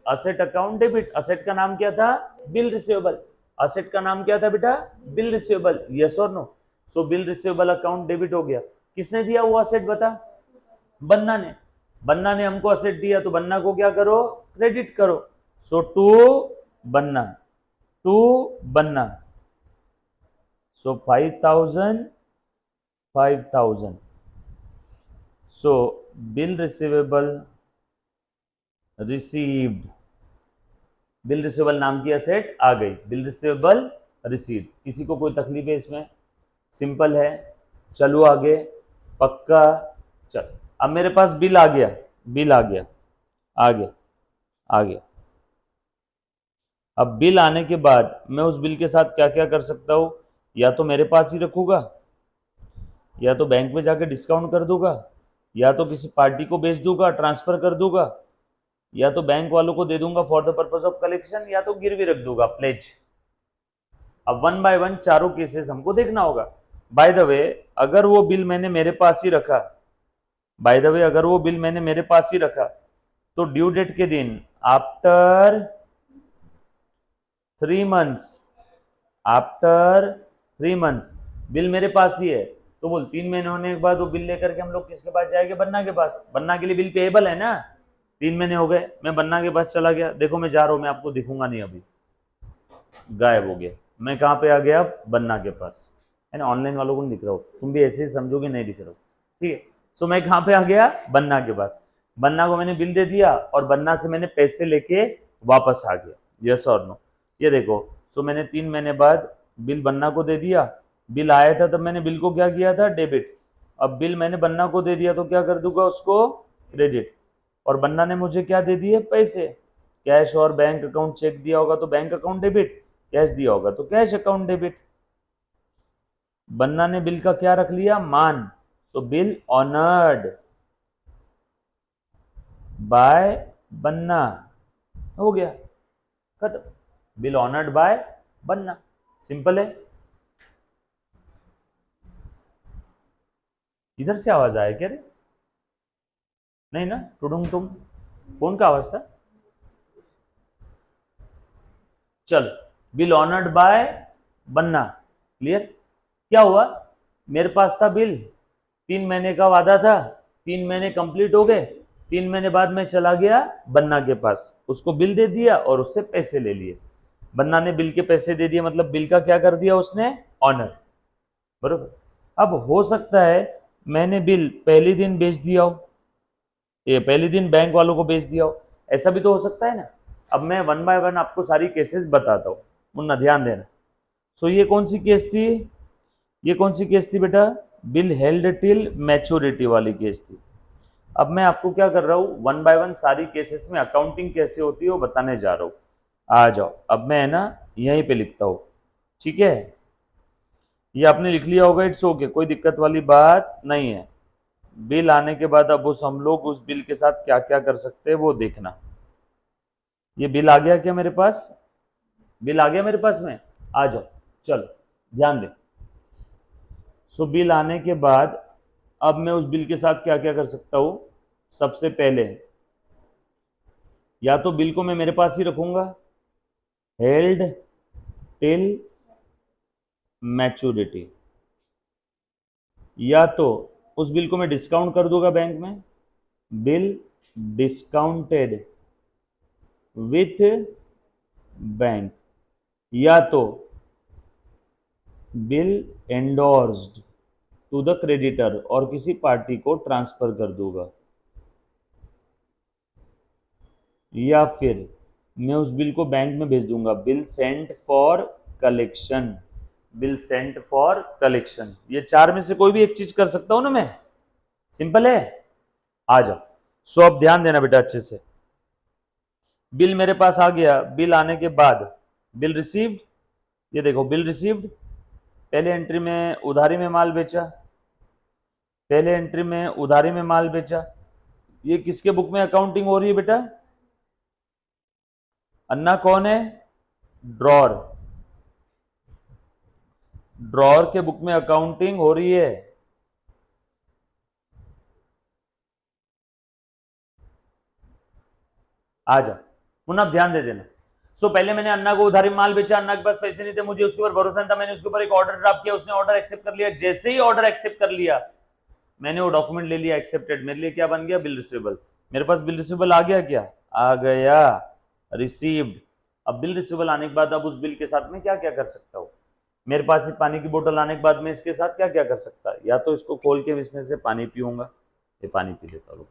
Speaker 1: Asset account debit. असेट का नाम क्या था? Bill receivable. असेट का नाम क्या था बेटा? Bill receivable. यस और नो? सो बिल रिसीवेबल अकाउंट डेबिट हो गया। किसने दिया वो असेट बता? बन्ना ने। बन्ना ने हमको असेट दिया तो बन्ना को क्या करो? क्रेडिट करो। So to Banna, to Banna. So 5,000, 5,000। So bill receivable received. Bill receivable नाम की असेट आ गई, बिल रिसीवेबल रिसीव्ड। किसी को कोई तकलीफ है इसमें? सिंपल है। चलो आगे, पक्का। चल अब मेरे पास बिल आ गया, बिल आ गया, आ गया, आ गया। अब बिल आने के बाद मैं उस बिल के साथ क्या क्या कर सकता हूं? या तो मेरे पास ही रखूंगा, या तो बैंक में जाके डिस्काउंट कर दूंगा, या तो किसी पार्टी को बेच दूंगा, ट्रांसफर कर दूंगा, या तो बैंक वालों को दे दूंगा for the purpose of collection, या तो गिरवी रख दूंगा प्लेज। अब वन बाय वन चारों केसेस हमको देखना होगा। बाय द वे अगर वो बिल मैंने मेरे पास ही रखा, बाय द वे अगर वो बिल मैंने मेरे पास ही रखा, तो ड्यू डेट के दिन after 3 months, after 3 months bill मेरे पास ही है, तो बोल 3 महीने होने के बाद वो बिल लेकर के हम लोग किसके पास जाएंगे? बन्ना के पास। बन्ना के लिए बिल पेएबल है ना। 3 महीने हो गए, मैं बन्ना के पास चला गया, देखो मैं जा रहा हूं, मैं आपको दिखूंगा नहीं, अभी गायब हो गया। मैं कहाँ पे आ गया? बन्ना के पास, है ना। ऑनलाइन वालों को नहीं दिख रहा हो, तुम भी ऐसे ही समझोगे नहीं दिख रहा हो, ठीक है। सो मैं कहाँ पे आ गया? बन्ना के पास। बन्ना को मैंने बिल दे दिया और बन्ना से मैंने पैसे लेके वापस आ गया, यस और नो। ये देखो, सो मैंने 3 महीने बाद बिल बन्ना को दे दिया। बिल आया था तब मैंने बिल को क्या किया था? डेबिट। अब बिल मैंने बन्ना को दे दिया तो क्या कर दूंगा उसको? क्रेडिट। और बन्ना ने मुझे क्या दे दिए? पैसे। कैश और बैंक अकाउंट चेक दिया होगा तो बैंक अकाउंट डेबिट, कैश दिया होगा तो कैश अकाउंट डेबिट। बन्ना ने बिल का क्या रख लिया? मान। तो बिल ऑनर्ड बाय बन्ना, हो गया, खत्म। बिल ऑनर्ड बाय बन्ना, सिंपल है। इधर से आवाज आया क्या रे? नहीं ना, टुडुम टुम, कौन का आवाज था? चल, बिल ऑनर्ड बाय बन्ना, क्लियर। क्या हुआ? मेरे पास था बिल, 3 महीने का वादा था, 3 महीने कंप्लीट हो गए, 3 महीने बाद मैं चला गया बन्ना के पास, उसको बिल दे दिया और उससे पैसे ले लिए। बन्ना ने बिल के पैसे दे दिए, मतलब बिल का क्या कर दिया उसने? ऑनर, बरोबर। अब हो सकता है मैंने बिल पहले दिन बेच दिया हो, ये पहले दिन बैंक वालों को बेच दिया हो, ऐसा भी तो हो सकता है ना। अब मैं वन बाय वन आपको सारी केसेस बताता हूँ, मुन्ना ध्यान देना। सो ये कौन सी केस थी? ये कौन सी केस थी बेटा? बिल हेल्ड टिल मैच्योरिटी वाली केस थी। अब मैं आपको क्या कर रहा हूँ, वन बाय वन सारी केसेस में अकाउंटिंग कैसे होती है वो बताने जा रहा हूँ। आ जाओ, अब मैं है ना यहीं पे लिखता हूँ, ठीक है। ये आपने लिख लिया होगा, इट्स ओके, कोई दिक्कत वाली बात नहीं है। बिल आने के बाद अब उस हम लोग उस बिल के साथ क्या क्या कर सकते हैं वो देखना। ये बिल आ गया क्या मेरे पास? बिल आ गया मेरे पास में, आ जाओ, चलो ध्यान दे। सो बिल आने के बाद अब मैं उस बिल के साथ क्या क्या कर सकता हूं? सबसे पहले या तो बिल को मैं मेरे पास ही रखूंगा, हेल्ड टिल मैच्योरिटी, या तो उस बिल को मैं डिस्काउंट कर दूंगा बैंक में, बिल डिस्काउंटेड विथ बैंक, या तो bill endorsed to the creditor और किसी पार्टी को ट्रांसफर कर दूंगा, या फिर मैं उस बिल को बैंक में भेज दूंगा, bill sent for collection, bill sent for collection. ये चार में से कोई भी एक चीज कर सकता हूं ना मैं, सिंपल है। आ जाओ, सो अब ध्यान देना बेटा अच्छे से। बिल मेरे पास आ गया, बिल आने के बाद बिल रिसीव्ड, ये देखो बिल रिसीव्ड, पहले एंट्री में उधारी में माल बेचा, पहले एंट्री में उधारी में माल बेचा। ये किसके बुक में अकाउंटिंग हो रही है बेटा? अन्ना कौन है? ड्रॉर, ड्रॉर के बुक में अकाउंटिंग हो रही है। आ जा, पुनः ध्यान दे देना। सो पहले मैंने अन्ना को उधारी माल बेचा, अन्ना के पास पैसे नहीं थे, मुझे उसके ऊपर भरोसा नहीं था, मैंने उसके ऊपर एक ऑर्डर ड्राफ्ट किया, उसने ऑर्डर एक्सेप्ट कर लिया। जैसे ही ऑर्डर एक्सेप्ट कर लिया, मैंने वो डॉक्यूमेंट ले लिया एक्सेप्टेड, मेरे लिए क्या बन गया? Bill receivable. मेरे पास बिल रिसीवेबल आ गया, क्या आ गया? रिसीव्ड। अब बिल रिसीवेबल आने के बाद अब उस बिल के साथ में क्या क्या कर सकता हूँ? मेरे पास एक पानी की बोतल आने के बाद में इसके साथ क्या क्या कर सकता है? या तो इसको खोल के इसमें से पानी पीऊंगा, ये पानी पी लेता हूँ।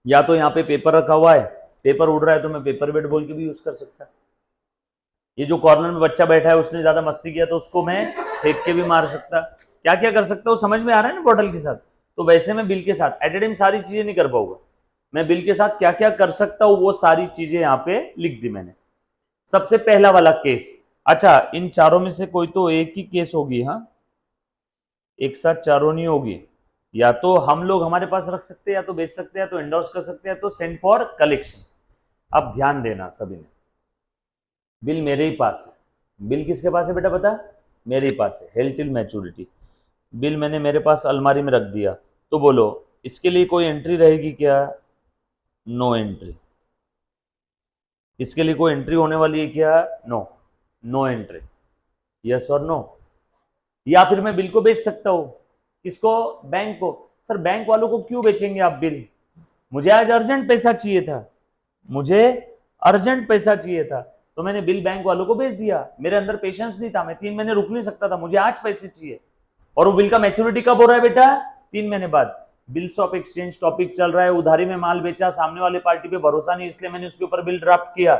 Speaker 1: या तो यहाँ पे पेपर रखा हुआ है, पेपर उड़ रहा है तो मैं पेपर वेट बोल के भी यूज कर सकता। ये जो कॉर्नर में बच्चा बैठा है उसने ज्यादा मस्ती किया तो उसको मैं फेंक के भी मार सकता। क्या क्या कर सकता हूँ, समझ में आ रहा है ना बॉटल के साथ। तो वैसे मैं बिल के साथ एट ए टाइम सारी चीजें नहीं कर पाऊंगा, मैं बिल के साथ क्या क्या कर सकता हूँ वो सारी चीजें यहाँ पे लिख दी मैंने। सबसे पहला वाला केस, अच्छा इन चारों में से कोई तो एक ही केस होगी, हाँ एक साथ चारों नहीं होगी, या तो हम लोग हमारे पास रख सकते हैं, या तो बेच सकते हैं, या तो एंडोर्स कर सकते हैं, तो सेंड फॉर कलेक्शन। अब ध्यान देना सभी ने, बिल मेरे ही पास है। बिल किसके पास है बेटा बता? मेरे ही पास है, हेल्ड टिल मैच्योरिटी। बिल मैंने मेरे पास अलमारी में रख दिया, तो बोलो इसके लिए कोई एंट्री रहेगी क्या? No entry. इसके लिए कोई एंट्री होने वाली है क्या? No, no entry. यस और नो? या फिर मैं बिल को बेच सकता हूं। किसको? बैंक को। सर बैंक वालों को क्यों बेचेंगे आप बिल? मुझे आज अर्जेंट पैसा चाहिए था, मुझे अर्जेंट पैसा चाहिए था, तो मैंने बिल बैंक वालों को बेच दिया। मेरे अंदर पेशेंस नहीं था, मैं 3 महीने रुक नहीं सकता था, मुझे आज पैसे चाहिए। और वो बिल का मैच्योरिटी कब हो रहा है बेटा? 3 महीने बाद। बिल्स ऑफ एक्सचेंज टॉपिक चल रहा है, उधारी में माल बेचा, सामने वाले पार्टी पे भरोसा नहीं, इसलिए मैंने उसके ऊपर बिल ड्राफ्ट किया,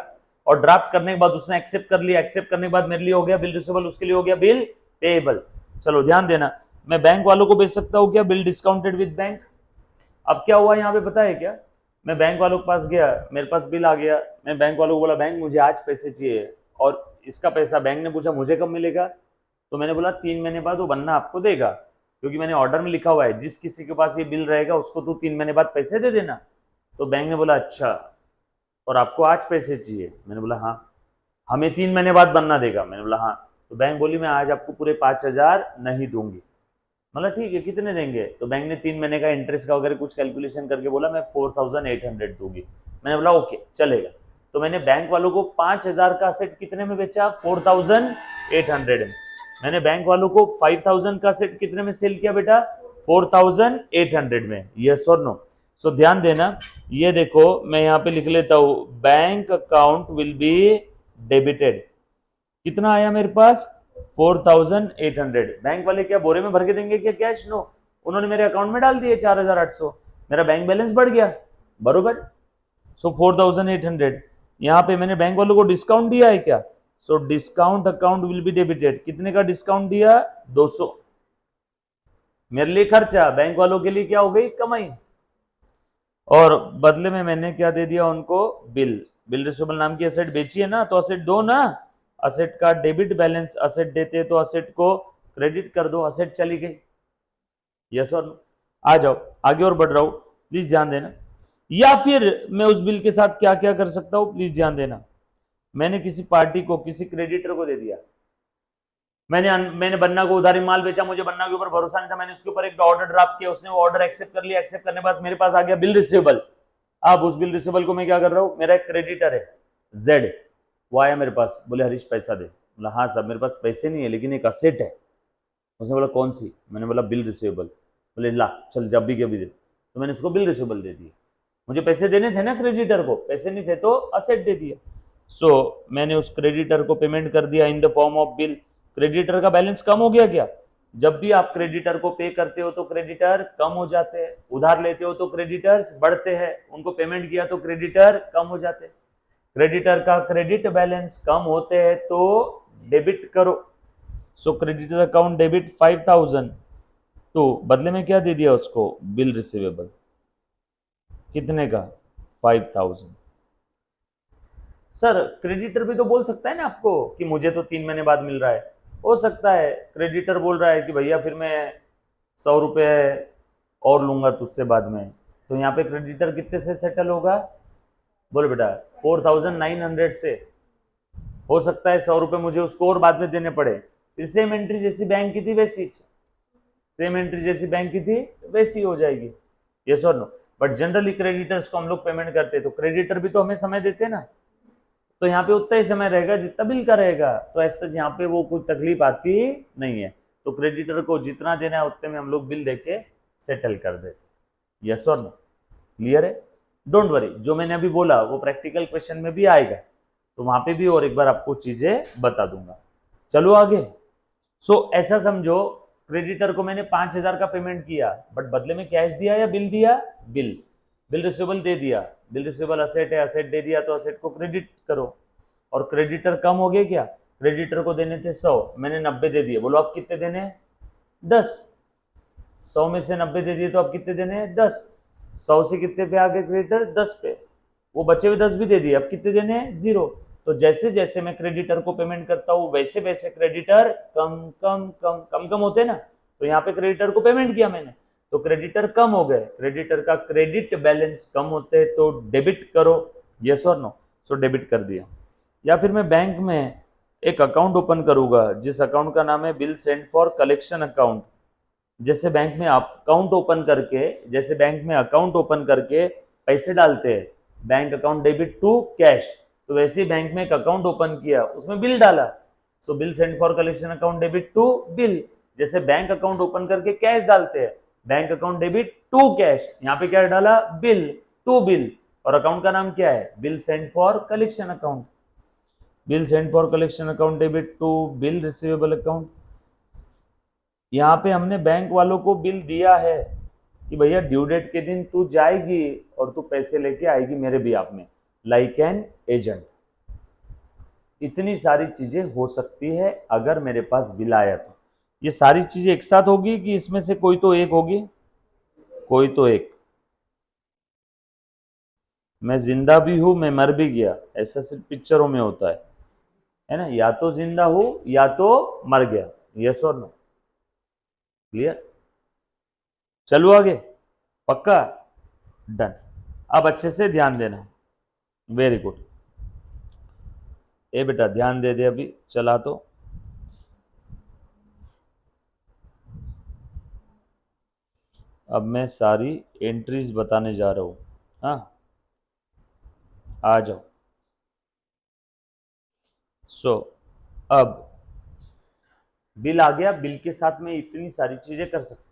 Speaker 1: और ड्राफ्ट करने के बाद उसने एक्सेप्ट कर लिया, एक्सेप्ट करने के बाद मेरे लिए हो गया बिल रिसीवेबल, उसके लिए हो गया बिल पेएबल। चलो ध्यान देना, मैं बैंक वालों को बेच सकता हूं क्या? Bill discounted with bank. अब क्या हुआ यहाँ पे पता है क्या? मैं बैंक वालों के पास गया, मेरे पास बिल आ गया, मैं बैंक वालों को बोला बैंक मुझे आज पैसे चाहिए, और इसका पैसा बैंक ने पूछा मुझे कब मिलेगा? तो मैंने बोला 3 महीने बाद वो बंदा आपको देगा, क्योंकि मैंने ऑर्डर में लिखा हुआ है जिस किसी के पास ये बिल रहेगा उसको तू 3 महीने बाद पैसे दे देना। तो बैंक ने बोला अच्छा, और आपको आज पैसे चाहिए? मैंने बोला हाँ। हमें 3 महीने बाद बनना देगा? मैंने बोला हाँ। तो बैंक बोली मैं आज आपको पूरे 5,000 नहीं दूंगी। मतलब ठीक है, कितने देंगे? तो बैंक ने 3 महीने का इंटरेस्ट का वगैरह कुछ कैलकुलेशन करके बोला मैं 4,800 दूंगी। मैंने बोला ओके चलेगा। तो मैंने बैंक वालों को 5,000 का सेट कितने में बेचा? 4,800 में। मैंने बैंक वालों को 5,000 का सेट कितने में सेल किया बेटा? 4,800 में। यस और नो? सो ध्यान देना, ये देखो मैं यहाँ पे लिख लेता हूं, bank account will be debited. कितना आया मेरे पास? 4,800। बैंक वाले क्या बोरे में भर के देंगे क्या कैश? नो, उन्होंने मेरे अकाउंट में डाल दिए 4,800, मेरा बैंक बैलेंस बढ़ गया, बरोबर। सो 4,800। यहाँ पे मैंने बैंक वालों को डिस्काउंट दिया है क्या? So discount account will be debited. कितने का डिस्काउंट दिया? 200। मेरे लिए खर्चा, बैंक वालों के लिए क्या हो गई? कमाई। और बदले में मैंने क्या दे दिया उनको? बिल। बिल रिसीवेबल नाम की असेट बेची है ना, तो असेट दो ना। असेट का डेबिट बैलेंस असेट देते तो असेट को क्रेडिट कर दो, असेट चली गई। यस और नो? आ जाओ आगे और बढ़ रहा हूं, प्लीज ध्यान देना। या फिर मैं उस बिल के साथ क्या क्या कर सकता हूं, प्लीज ध्यान देना। मैंने किसी पार्टी को, किसी क्रेडिटर को दे दिया, मैंने बन्ना को उधारी माल बेचा, मुझे बन्ना के ऊपर भरोसा नहीं था, मैंने उसके ऊपर एक ऑर्डर ड्राफ्ट किया, उसने वो ऑर्डर एक्सेप्ट कर लिया, एक्सेप्ट करने के बाद मेरे पास आ गया बिल रिसीवेबल। अब उस बिल रिसीवेबल को मैं क्या कर रहा हूं? मेरा एक क्रेडिटर है जेड, वो आया मेरे पास, बोले हरीश पैसा दे। बोला हाँ साहब मेरे पास पैसे नहीं है लेकिन एक असेट है। उसने बोला कौन सी? मैंने बोला बिल रिसीवेबल। बोले ला चल जब भी कभी दे। तो मैंने उसको बिल रिसीवेबल दे दिया। मुझे पैसे देने थे ना क्रेडिटर को, पैसे नहीं थे तो असेट दे दिया। सो मैंने उस क्रेडिटर को पेमेंट कर दिया in the form of bill. Creditor का बैलेंस कम हो गया क्या? जब भी आप क्रेडिटर को पे करते हो तो क्रेडिटर कम हो जाते हैं, उधार लेते हो तो क्रेडिटर्स बढ़ते हैं, उनको पेमेंट किया तो क्रेडिटर कम हो जाते हैं। क्रेडिटर का क्रेडिट बैलेंस कम होते हैं तो डेबिट करो। सो क्रेडिटर अकाउंट डेबिट 5,000, तो बदले में क्या दे दिया उसको? Bill receivable. कितने का? 5,000। सर क्रेडिटर भी तो बोल सकता है ना आपको कि मुझे तो 3 महीने बाद मिल रहा है। हो सकता है क्रेडिटर बोल रहा है कि भैया फिर मैं 100 रुपये और लूंगा तुझसे बाद में, तो यहाँ पे क्रेडिटर कितने से सेटल होगा? बोलो बेटा 4,900 से। हो सकता है 100 रुपये मुझे उसको और बाद में देने पड़े, फिर सेम एंट्री जैसी बैंक की थी वैसी, सेम एंट्री जैसी बैंक की थी वैसी हो जाएगी। यस और नो? बट जनरली क्रेडिटर्स को हम लोग पेमेंट करते हैं, तो क्रेडिटर भी तो हमें समय देते हैं ना, तो यहाँ पे उतना ही समय रहेगा जितना बिल का रहेगा, तो ऐसा यहाँ पे वो कोई तकलीफ आती नहीं है। तो क्रेडिटर को जितना देना है उतने में हम लोग बिल देके सेटल कर देते। यस और नो? क्लियर है? डोंट वरी, जो मैंने अभी बोला वो प्रैक्टिकल क्वेश्चन में भी आएगा, तो वहां पे भी और एक बार आपको चीजें बता दूंगा। चलो आगे। सो ऐसा समझो क्रेडिटर को मैंने 5,000 का पेमेंट किया, बट बदले में कैश दिया या बिल दिया? बिल। बिल रिसीवेबल दे दिया, बिल रिसीवेबल असेट है, असेट दे दिया तो असेट को क्रेडिट करो। और क्रेडिटर कम हो गए क्या? क्रेडिटर को देने थे 100, मैंने 90 दे दिए। बोलो आप कितने देने हैं? 10। 100 में से 90 दे दिए तो आप कितने देने हैं? 10। 100 से कितने पे आ गए क्रेडिटर? 10 पे। वो बचे हुए 10 भी दे दिए, अब कितने देने हैं? 0। तो जैसे जैसे मैं क्रेडिटर को पेमेंट करता हूं वैसे वैसे क्रेडिटर कम कम कम कम कम होते हैं ना, तो यहाँ पे क्रेडिटर को पेमेंट किया मैंने, तो क्रेडिटर कम हो गए, क्रेडिटर का क्रेडिट बैलेंस कम होते हैं तो डेबिट करो, यस और नो, सो डेबिट कर दिया। या फिर मैं बैंक में एक अकाउंट ओपन करूंगा जिस अकाउंट का नाम है bill send for collection account. जैसे बैंक में अकाउंट ओपन करके, जैसे बैंक में अकाउंट ओपन करके पैसे डालते हैं, bank account debit to cash, तो वैसे ही बैंक में एक अकाउंट ओपन किया, उसमें बिल डाला, so bill send for collection account debit to bill. जैसे बैंक अकाउंट ओपन करके कैश डालते हैं, bank account debit to cash, यहाँ पे क्या डाला, बिल टू बिल, और अकाउंट का नाम क्या है, bill send for collection account, bill send for collection account debit to bill receivable account. यहाँ पे हमने बैंक वालों को बिल दिया है कि भैया ड्यू डेट के दिन तू जाएगी और तू पैसे लेके आएगी मेरे बिहाफ में, लाइक एन एजेंट। इतनी सारी चीजें हो सकती है अगर मेरे पास बिल आया तो। ये सारी चीजें एक साथ होगी कि इसमें से कोई तो एक होगी, कोई तो एक। मैं जिंदा भी हूं, मैं मर भी गया, ऐसा सिर्फ पिक्चरों में होता है ना, या तो जिंदा हूं या तो मर गया, यस और नो, क्लियर। चलो आगे, पक्का, डन। अब अच्छे से ध्यान देना, वेरी गुड। ए बेटा ध्यान दे दे, अभी चला तो। अब मैं सारी एंट्रीज बताने जा रहा हूं, हाँ, आ जाओ। सो अब बिल आ गया, बिल के साथ में इतनी सारी चीजें कर सकते।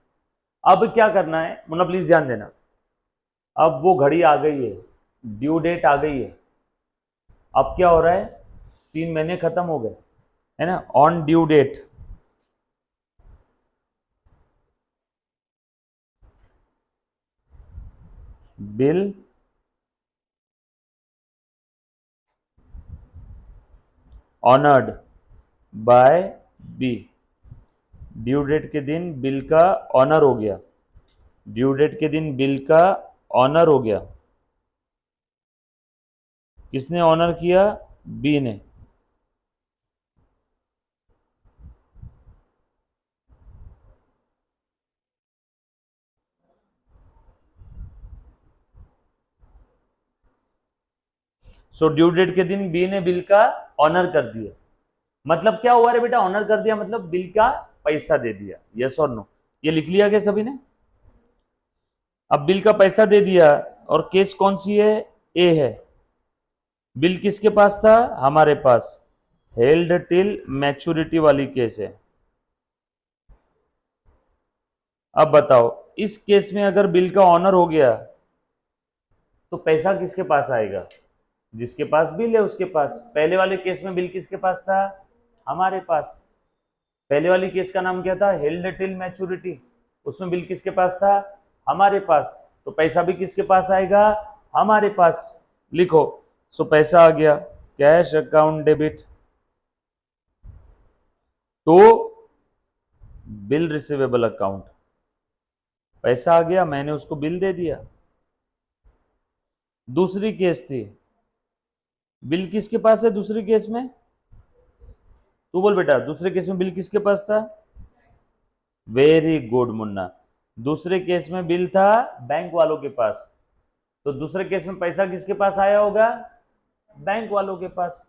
Speaker 1: अब क्या करना है, मुन्ना प्लीज ध्यान देना। अब वो घड़ी आ गई है, ड्यू डेट आ गई है। अब क्या हो रहा है, 3 महीने खत्म हो गए, है ना, on due date bill honoured by B. Due date के दिन बिल का ऑनर हो गया, ड्यू डेट के दिन बिल का ऑनर हो गया। किसने ऑनर किया, बी ने। सो ड्यू डेट के दिन बी ने बिल का ऑनर कर दिया। मतलब क्या हुआ रे बेटा, ऑनर कर दिया मतलब बिल का पैसा दे दिया, यस और नो। ये लिख लिया क्या सभी ने। अब बिल का पैसा दे दिया, और केस कौन सी है, ए है। बिल किसके पास था, हमारे पास, हेल्ड टिल मैच्योरिटी वाली केस है। अब बताओ, इस केस में अगर बिल का ऑनर हो गया तो पैसा किसके पास आएगा, जिसके पास बिल है उसके पास। पहले वाले केस में बिल किसके पास था, हमारे पास। पहले वाली केस का नाम क्या था, हेल्ड टिल मैच्योरिटी, उसमें बिल किसके पास था, हमारे पास, तो पैसा भी किसके पास आएगा, हमारे पास। लिखो, सो पैसा आ गया, कैश अकाउंट डेबिट तो बिल रिसीवेबल अकाउंट। पैसा आ गया, मैंने उसको बिल दे दिया। दूसरी केस थी, बिल किसके पास है दूसरी केस में, तू बोल बेटा, दूसरे केस में बिल किसके पास था, वेरी गुड मुन्ना, दूसरे केस में बिल था बैंक वालों के पास। तो दूसरे केस में पैसा किसके पास आया होगा, बैंक वालों के पास।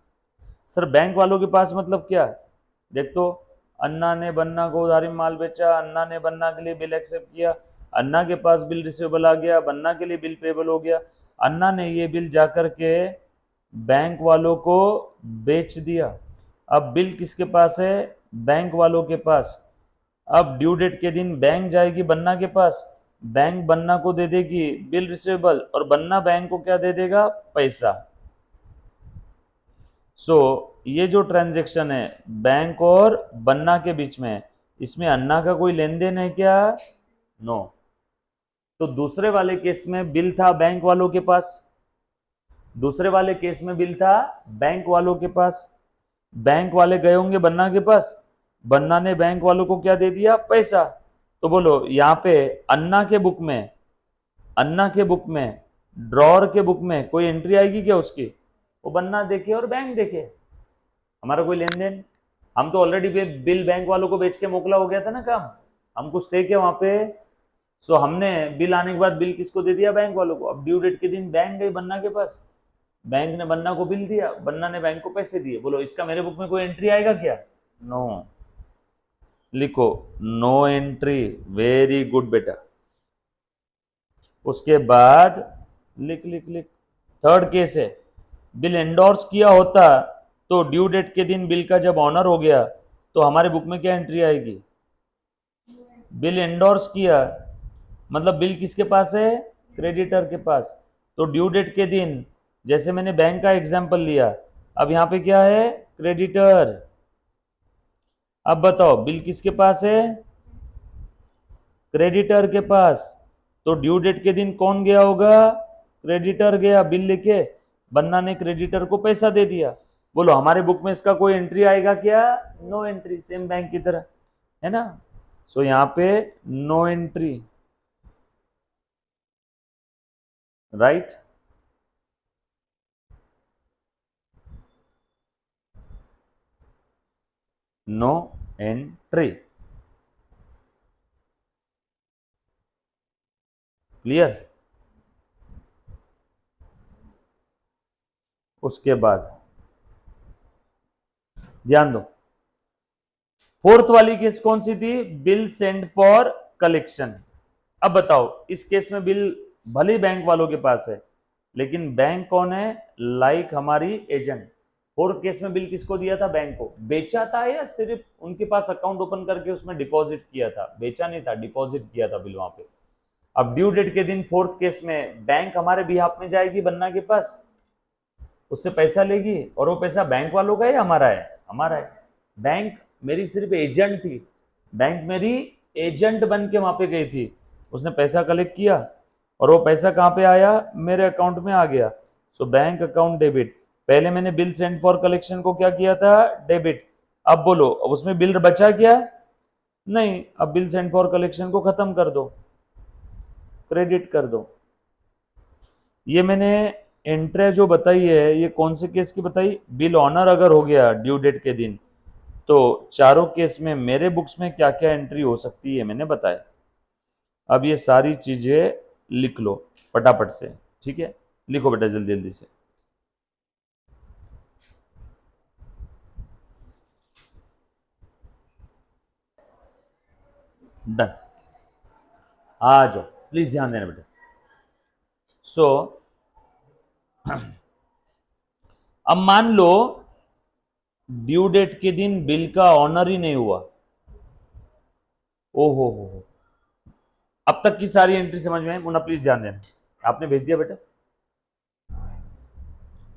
Speaker 1: सर बैंक वालों के पास मतलब क्या, देख तो, अन्ना ने बन्ना को उधारी माल बेचा, अन्ना ने बन्ना के लिए बिल एक्सेप्ट किया, अन्ना के पास बिल रिसीवेबल आ गया, बन्ना के लिए बिल पेबल हो गया। अन्ना ने ये बिल जाकर के बैंक वालों को बेच दिया। अब बिल किसके पास है, बैंक वालों के पास। अब ड्यू डेट के दिन बैंक जाएगी बन्ना के पास, बैंक बन्ना को दे देगी बिल रिसीवेबल, और बन्ना बैंक को क्या दे देगा, पैसा। सो ये जो ट्रांजैक्शन है बैंक और बन्ना के बीच में है, इसमें अन्ना का कोई लेन देन है क्या, नो। तो दूसरे वाले केस में बिल था बैंक वालों के पास, दूसरे वाले केस में बिल था बैंक वालों के पास। बैंक वाले गए होंगे बन्ना के पास, बन्ना ने बैंक वालों को क्या दे दिया, पैसा। तो बोलो यहाँ पे अन्ना के बुक में, अन्ना के बुक में, ड्रॉर के बुक में कोई एंट्री आएगी क्या उसकी, वो बन्ना देखे और बैंक देखे, हमारा कोई लेन देन। हम तो ऑलरेडी बिल बैंक वालों को बेच के मोकला हो गया था ना काम, हम कुछ थे क्या वहां पे? सो हमने बिल आने के बाद बिल किसको दे दिया? बैंक वालों को। अब ड्यू डेट के दिन बैंक गई बन्ना के पास, बैंक ने बन्ना को बिल दिया, बन्ना ने बैंक को पैसे दिए। बोलो इसका मेरे बुक में कोई एंट्री आएगा क्या? नो। लिखो नो एंट्री। वेरी गुड बेटा। उसके बाद लिख लिख लिख, थर्ड केस है, बिल एंडोर्स किया होता तो ड्यू डेट के दिन बिल का जब ऑनर हो गया तो हमारे बुक में क्या एंट्री आएगी? बिल एंडोर्स किया मतलब बिल किसके पास है? क्रेडिटर के पास। तो ड्यू डेट के दिन, जैसे मैंने बैंक का एग्जांपल लिया, अब यहां पे क्या है? क्रेडिटर। अब बताओ बिल किसके पास है? क्रेडिटर के पास। तो ड्यू डेट के दिन कौन गया होगा? क्रेडिटर गया बिल लेके, बन्ना ने क्रेडिटर को पैसा दे दिया। बोलो हमारे बुक में इसका कोई एंट्री आएगा क्या? नो एंट्री, सेम बैंक की तरह, है ना। सो यहां पे no entry, right. No entry, clear. उसके बाद ध्यान दो, फोर्थ वाली केस कौन सी थी? Bill send for collection. अब बताओ इस केस में बिल भले बैंक वालों के पास है, लेकिन बैंक कौन है? लाइक हमारी एजेंट। फोर्थ केस में बिल किसको दिया था? बैंक को। बेचा था या सिर्फ उनके पास अकाउंट ओपन करके उसमें डिपॉजिट किया था? बेचा नहीं था, डिपॉजिट किया था बिल वहां पे। अब ड्यू डेट के दिन फोर्थ केस में बैंक हमारे बिहाफ में जाएगी बन्ना के पास, उससे पैसा लेगी, और वो पैसा बैंक वालों का है या हमारा है? हमारा है। बैंक मेरी सिर्फ एजेंट थी, बैंक मेरी एजेंट बन के वहां पे गई थी, उसने पैसा कलेक्ट किया और वो पैसा कहाँ पे आया? मेरे अकाउंट में आ गया। So bank account debit. पहले मैंने बिल सेंड फॉर कलेक्शन को क्या किया था? डेबिट। अब बोलो अब उसमें बिल बचा क्या? नहीं। अब बिल सेंड फॉर कलेक्शन को खत्म कर दो, क्रेडिट कर दो। ये मैंने एंट्री जो बताई है ये कौन से केस की बताई? बिल ऑनर अगर हो गया ड्यू डेट के दिन तो चारों केस में मेरे बुक्स में क्या क्या एंट्री हो सकती है मैंने बताया। अब ये सारी चीजें लिख लो फटाफट से, ठीक है। लिखो बेटा जल्दी जल्दी से। डन। आ जाओ प्लीज ध्यान देना बेटा। सो अब मान लो ड्यू डेट के दिन बिल का ऑनर ही नहीं हुआ। ओहो हो, अब तक की सारी एंट्री समझ में आई? मुन्ना प्लीज ध्यान देना। आपने भेज दिया बेटा,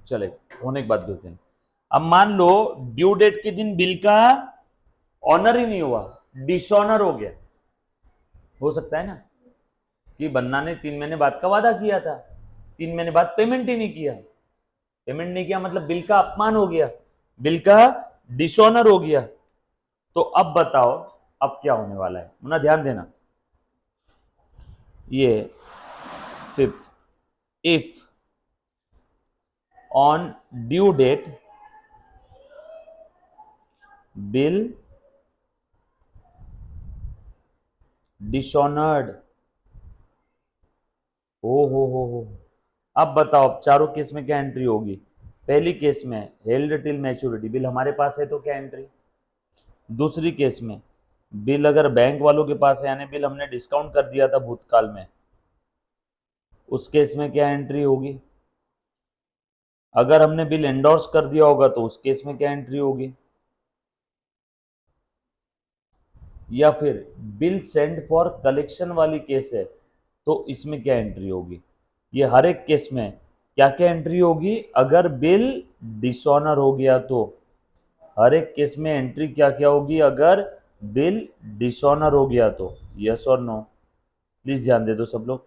Speaker 1: चले होने के बाद भेज देना। अब मान लो ड्यू डेट के दिन बिल का ऑनर ही नहीं हुआ, डिसऑनर हो गया। हो सकता है ना कि बन्ना ने 3 महीने बाद का वादा किया था, 3 महीने बाद पेमेंट ही नहीं किया। पेमेंट नहीं किया मतलब बिल का अपमान हो गया, बिल का डिसऑनर हो गया। तो अब बताओ अब क्या होने वाला है? मुन्ना ध्यान देना। ये fifth, if on due date bill dishonoured. ओ हो, अब बताओ अब चारों केस में क्या एंट्री होगी? पहली केस में हेल्ड टिल मैच्योरिटी, बिल हमारे पास है तो क्या एंट्री? दूसरी केस में बिल अगर बैंक वालों के पास है यानी बिल हमने डिस्काउंट कर दिया था भूतकाल में, उस केस में क्या एंट्री होगी? अगर हमने बिल एंडोर्स कर दिया होगा तो उस केस में क्या एंट्री होगी? या फिर बिल सेंड फॉर कलेक्शन वाली केस है तो इसमें क्या एंट्री होगी? ये हर एक केस में क्या क्या एंट्री होगी अगर बिल डिसऑनर हो गया तो? हर एक केस में एंट्री क्या क्या होगी अगर बिल डिसऑनर हो गया तो? यस और नो? प्लीज ध्यान दे दो सब लोग।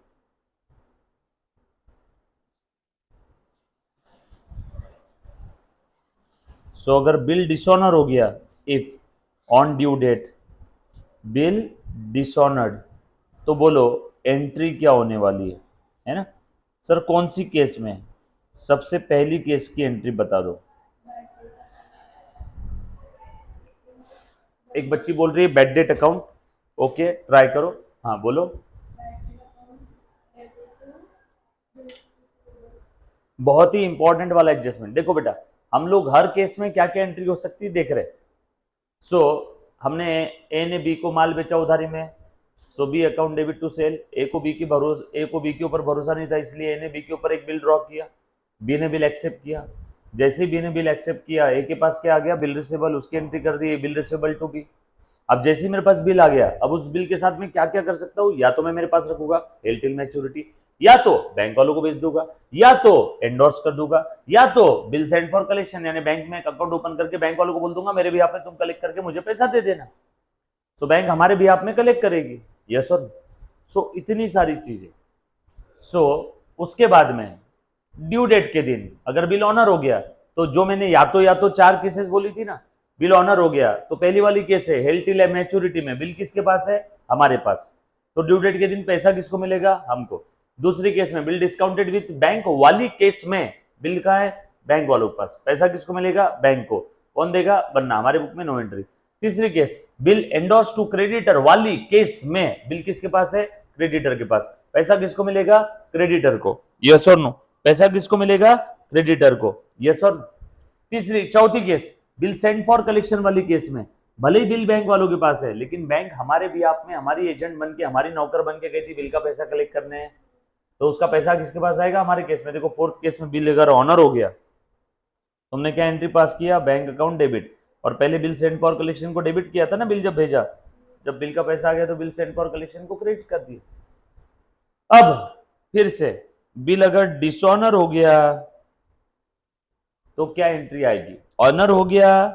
Speaker 1: सो अगर बिल डिसऑनर हो गया, if on due date bill dishonoured, तो बोलो एंट्री क्या होने वाली है ना? सर कौन सी केस में? सबसे पहली केस की एंट्री बता दो। एक बच्ची बोल रही है bad debt account, okay try करो, हाँ बोलो। बहुत ही इंपॉर्टेंट वाला एडजस्टमेंट। देखो बेटा, हम लोग हर केस में क्या क्या एंट्री हो सकती है देख रहे। सो हमने ए ने बी को माल बेचा उधारी में, so B account debit to sale. A को बी के ऊपर भरोसा नहीं था, इसलिए ए ने बी के ऊपर एक बिल ड्रॉ किया, बी ने बिल एक्सेप्ट किया। जैसे ही बी ने बिल एक्सेप्ट किया, ए के पास क्या आ गया, बिल रिसेबल, उसकी एंट्री कर दी, बिल रिसेबल टू बी। अब जैसे ही मेरे पास बिल आ गया, अब उस बिल के साथ में क्या क्या कर सकता हूँ, या तो मैं मेरे पास रखूंगा हेल्ड टिल मैच्योरिटी, या तो बैंक वालों को भेज दूंगा, या तो एंडोर्स कर दूंगा, या तो बिल सेंड फॉर कलेक्शन, यानी बैंक में एक अकाउंट ओपन करके बैंक वालों को बोल दूंगा मेरे बिहाफ में तुम कलेक्ट करके मुझे पैसा दे देना। सो बैंक हमारे बिहाफ में कलेक्ट करेगी, यस और सो इतनी सारी चीजें। सो उसके बाद में ड्यू डेट के दिन अगर बिल ऑनर हो गया, तो जो मैंने या तो 4 केसेस बोली थी ना, बिल ऑनर हो गया तो पहली वाली केस है हेल्ड टिल मैच्योरिटी में बिल किसके पास है, हमारे पास, तो ड्यू डेट के दिन पैसा किसको मिलेगा, हमको। दूसरी केस में बिल डिस्काउंटेड विथ बैंक वाली केस में बिल कहाँ है, बैंक वालों के पास, पैसा किसको मिलेगा, बैंक को। कौन देगा, बनना, हमारे बुक में नो एंट्री। तीसरी case bill endorse to creditor वाली केस में बिल किसके पास है, क्रेडिटर के पास, पैसा किसको मिलेगा, क्रेडिटर को, यस और नो, पैसा किसको मिलेगा, क्रेडिटर को, यस और चौथी case bill send for collection वाली केस में भले ही बिल बैंक वालों के पास है, लेकिन बैंक हमारे बिहाफ में हमारी एजेंट बन के, हमारी नौकर बन के गई थी बिल का पैसा कलेक्ट करने हैं, तो उसका पैसा किसके पास आएगा, हमारे केस में। देखो फोर्थ केस में बिल अगर ऑनर हो गया, तुमने क्या एंट्री पास किया, बैंक अकाउंट डेबिट, और पहले बिल सेंड फॉर कलेक्शन को डेबिट किया था ना, बिल जब भेजा, जब बिल का पैसा आ गया तो बिल सेंड फॉर कलेक्शन को क्रेडिट कर दिया। अब फिर से बिल अगर डिसऑनर हो गया तो क्या एंट्री आएगी, ऑनर हो गया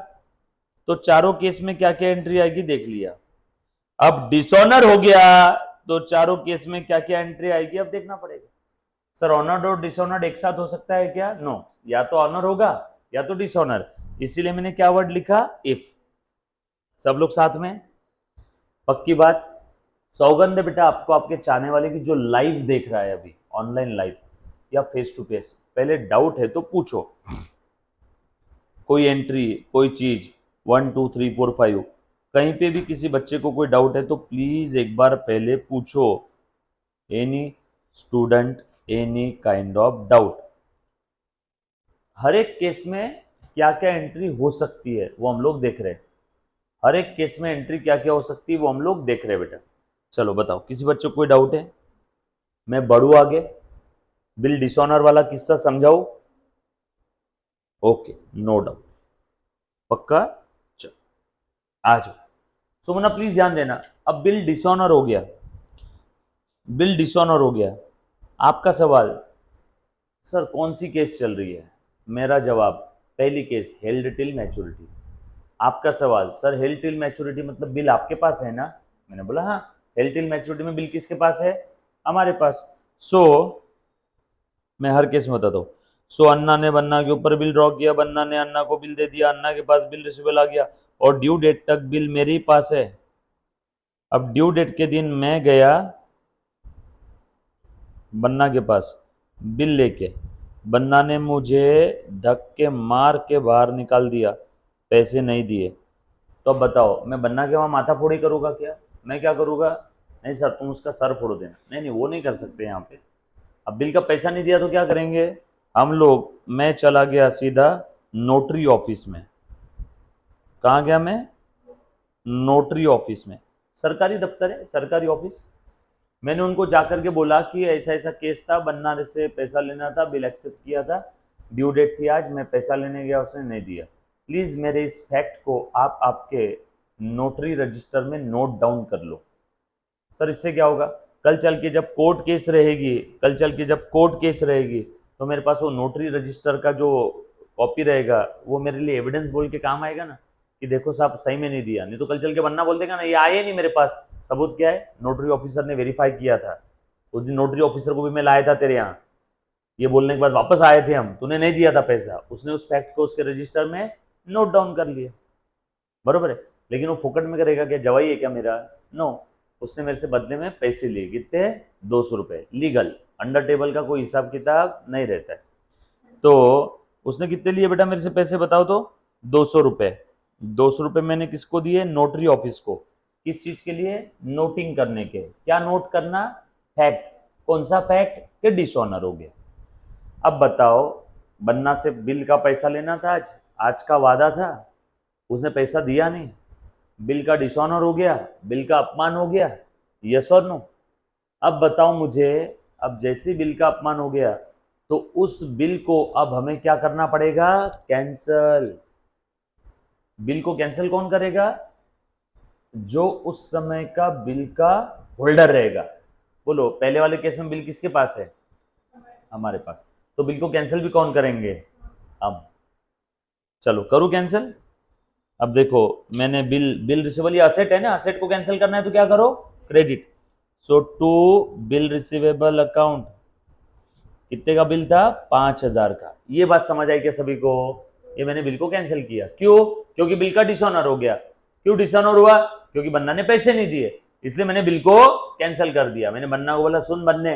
Speaker 1: तो चारों केस में क्या क्या एंट्री आएगी देख लिया। अब डिसऑनर हो गया तो चारों केस में क्या क्या एंट्री आएगी अब देखना पड़ेगा। सर ऑनर्ड और डिसऑनर्ड एक साथ हो सकता है क्या, नो, या तो ऑनर होगा या तो डिसऑनर, इसीलिए मैंने क्या वर्ड लिखा, इफ। सब लोग साथ में, पक्की बात। सौगंध है बेटा आपको, आपके चाहने वाले की जो लाइव देख रहा है अभी, ऑनलाइन लाइव या फेस टू फेस, पहले डाउट है तो पूछो, कोई एंट्री, कोई चीज 1 2 3 4 5 कहीं पे भी किसी बच्चे को कोई डाउट है तो प्लीज एक बार पहले पूछो। Any student, any kind of doubt, हर एक केस में क्या क्या एंट्री हो सकती है वो हम लोग देख रहे हैं, हर एक केस में एंट्री क्या क्या हो सकती है वो हम लोग देख रहे हैं बेटा। चलो बताओ, किसी बच्चे को कोई डाउट है, मैं बढ़ू आगे, बिल डिसऑनर वाला किस्सा समझाऊ, ओके नो डाउट, पक्का, चलो आ जाओ। सुमना प्लीज ध्यान देना, अब बिल डिसऑनर हो गया, बिल डिसऑनर हो गया, आपका सवाल सर कौन सी केस चल रही है, मेरा जवाब पहली केस हेल्ड टिल मैच्योरिटी। आपका सवाल सर हेल्ड टिल मैच्योरिटी मतलब बिल आपके पास है ना, मैंने बोला हाँ, हेल्ड टिल मैच्योरिटी में बिल किसके पास है, हमारे पास। सो मैं हर केस में बताता हूँ। सो अन्ना ने बन्ना के ऊपर बिल ड्रॉ किया, बन्ना ने अन्ना को बिल दे दिया, अन्ना के पास बिल रिसीवेबल आ गया, और ड्यू डेट तक बिल मेरे ही पास है। अब ड्यू डेट के दिन मैं गया बन्ना के पास बिल लेके, बन्ना ने मुझे धक्के मार के बाहर निकाल दिया, पैसे नहीं दिए, तो अब बताओ मैं बन्ना के वहाँ माथा फोड़ी करूँगा क्या, मैं क्या करूँगा, नहीं सर तुम उसका सर फोड़ देना, नहीं नहीं वो नहीं कर सकते यहाँ पे। अब बिल का पैसा नहीं दिया तो क्या करेंगे हम लोग, मैं चला गया सीधा नोटरी ऑफिस में। कहाँ गया मैं, नोटरी ऑफिस में, सरकारी दफ्तर है, सरकारी ऑफिस। मैंने उनको जाकर के बोला कि ऐसा ऐसा केस था, बन्ना से पैसा लेना था, बिल एक्सेप्ट किया था, ड्यू डेट थी आज, मैं पैसा लेने गया उसने नहीं दिया, प्लीज़ मेरे इस फैक्ट को आप आपके नोटरी रजिस्टर में नोट डाउन कर लो। सर इससे क्या होगा, कल चल के जब कोर्ट केस रहेगी, कल चल के जब कोर्ट केस रहेगी तो मेरे पास वो नोटरी रजिस्टर का जो कॉपी रहेगा वो मेरे लिए एविडेंस बोल के काम आएगा ना, कि देखो साहब सही में नहीं दिया, नहीं तो कल चल के बन्ना बोल देगा ना ये आए नहीं मेरे पास, सबूत क्या है, नोटरी ऑफिसर ने वेरीफाई किया था, उस दिन नोटरी ऑफिसर को भी मैं लाया था तेरे यहाँ, ये बोलने के बाद वापस आए थे हम, तूने नहीं दिया था पैसा, उसने उस फैक्ट को उसके रजिस्टर में नोट डाउन कर लिया, बरोबर है। लेकिन वो फोकट में करेगा क्या, जवाई है क्या मेरा, नो, उसने मेरे से बदले में पैसे लिए, कितने, 200 रुपये, लीगल, अंडर टेबल का कोई हिसाब किताब नहीं रहता है। तो उसने कितने लिए बेटा मेरे से पैसे बताओ तो, 200 रुपये, 200 रुपये मैंने किसको दिए, नोटरी ऑफिस को, किस चीज के लिए? नोटिंग करने के। क्या नोट करना? फैक्ट। कौन सा फैक्ट? कि डिसऑनर हो गया। अब बताओ, बन्ना से बिल का पैसा लेना था, आज का वादा था, उसने पैसा दिया नहीं, बिल का डिसऑनर हो गया, बिल का अपमान हो गया, यस और नो? अब बताओ मुझे, अब जैसे बिल का अपमान हो गया तो उस बिल को अब हमें क्या करना पड़ेगा? कैंसल। बिल को कैंसिल कौन करेगा? जो उस समय का बिल का होल्डर रहेगा। बोलो, पहले वाले केस में बिल किसके पास है? हमारे पास। तो बिल को कैंसिल भी कौन करेंगे? हम। चलो करूं कैंसिल। अब देखो, मैंने बिल रिसीवेबल, या असेट है ना, असेट को कैंसिल करना है तो क्या करो? Credit. So to bill receivable account, कितने का बिल था? 5,000 का। ये बात समझ आई क्या सभी को? ये मैंने बिल को कैंसिल किया, क्यों? क्योंकि बिल का डिसऑनर हो गया। क्यों डिसऑनर हुआ? क्योंकि बन्ना ने पैसे नहीं दिए, इसलिए मैंने बिल को कैंसिल कर दिया। मैंने बन्ना को बोला, सुन बन्ने,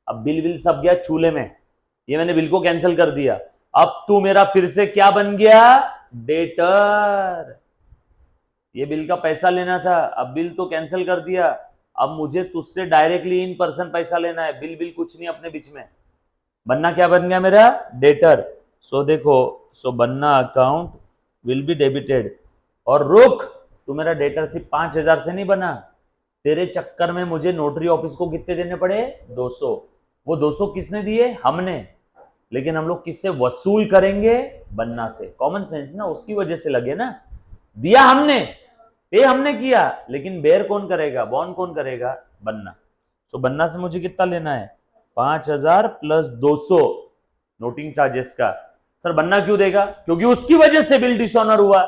Speaker 1: अब बिल सब गया चूल्हे में, ये मैंने बिल को कैंसिल कर दिया, अब तू मेरा फिर से क्या बन गया? डेटर। ये बिल का पैसा लेना था, अब बिल तो कैंसिल कर दिया, अब मुझे तुझसे डायरेक्टली इन पर्सन पैसा लेना है, बिल कुछ नहीं अपने बीच में। बन्ना क्या बन गया मेरा? डेटर। सो देखो, सो बन्ना अकाउंट विल बी डेबिटेड। और रुक, तू मेरा डेटर सिर्फ 5,000 से नहीं बना, तेरे चक्कर में मुझे नोटरी ऑफिस को कितने देने पड़े? 200। वो 200 किसने दिए? हमने। लेकिन हम लोग किससे वसूल करेंगे? बन्ना से। कॉमन सेंस ना, उसकी वजह से लगे ना। दिया हमने, पे हमने किया, लेकिन बेयर कौन करेगा? बॉन्ड कौन करेगा? बन्ना। सो बन्ना से मुझे कितना लेना है? 5,000 प्लस 200 नोटिंग चार्जेस का। सर बन्ना क्यों देगा? क्योंकि उसकी वजह से बिल डिसऑनर हुआ,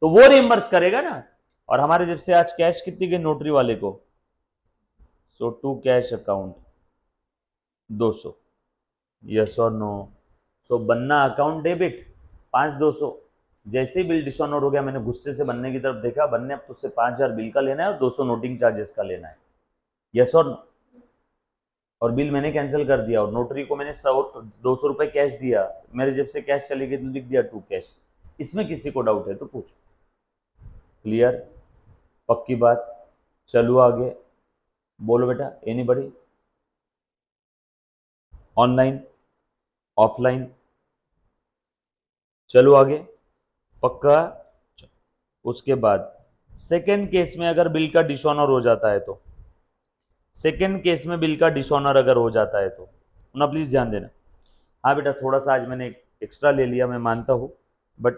Speaker 1: तो वो रिइंबर्स करेगा ना। और हमारे जब से आज कैश कितनी गई नोटरी वाले को? सो टू कैश अकाउंट 200, यस और नो? सो बन्ना अकाउंट डेबिट 5,200। जैसे ही बिल डिसऑनर हो गया, मैंने गुस्से से बन्ने की तरफ देखा, बन्ने अब तुझसे 5,000 बिल का लेना है और 200 नोटिंग चार्जेस का लेना है, यस और नो? और बिल मैंने कैंसिल कर दिया और नोटरी को मैंने 200 रुपए कैश दिया, मेरे जेब से कैश चली गई तो लिख दिया टू कैश। इसमें किसी को डाउट है तो पूछ। क्लियर? पक्की बात? चलो आगे, बोलो बेटा, एनीबॉडी? Online, offline? चलो आगे, पक्का? उसके बाद सेकेंड केस में अगर बिल का डिसऑनर हो जाता है तो, सेकेंड केस में बिल का डिसऑनर अगर हो जाता है तो ना, प्लीज ध्यान देना। हाँ बेटा, थोड़ा सा आज मैंने एक्स्ट्रा ले लिया, मैं मानता हूँ, बट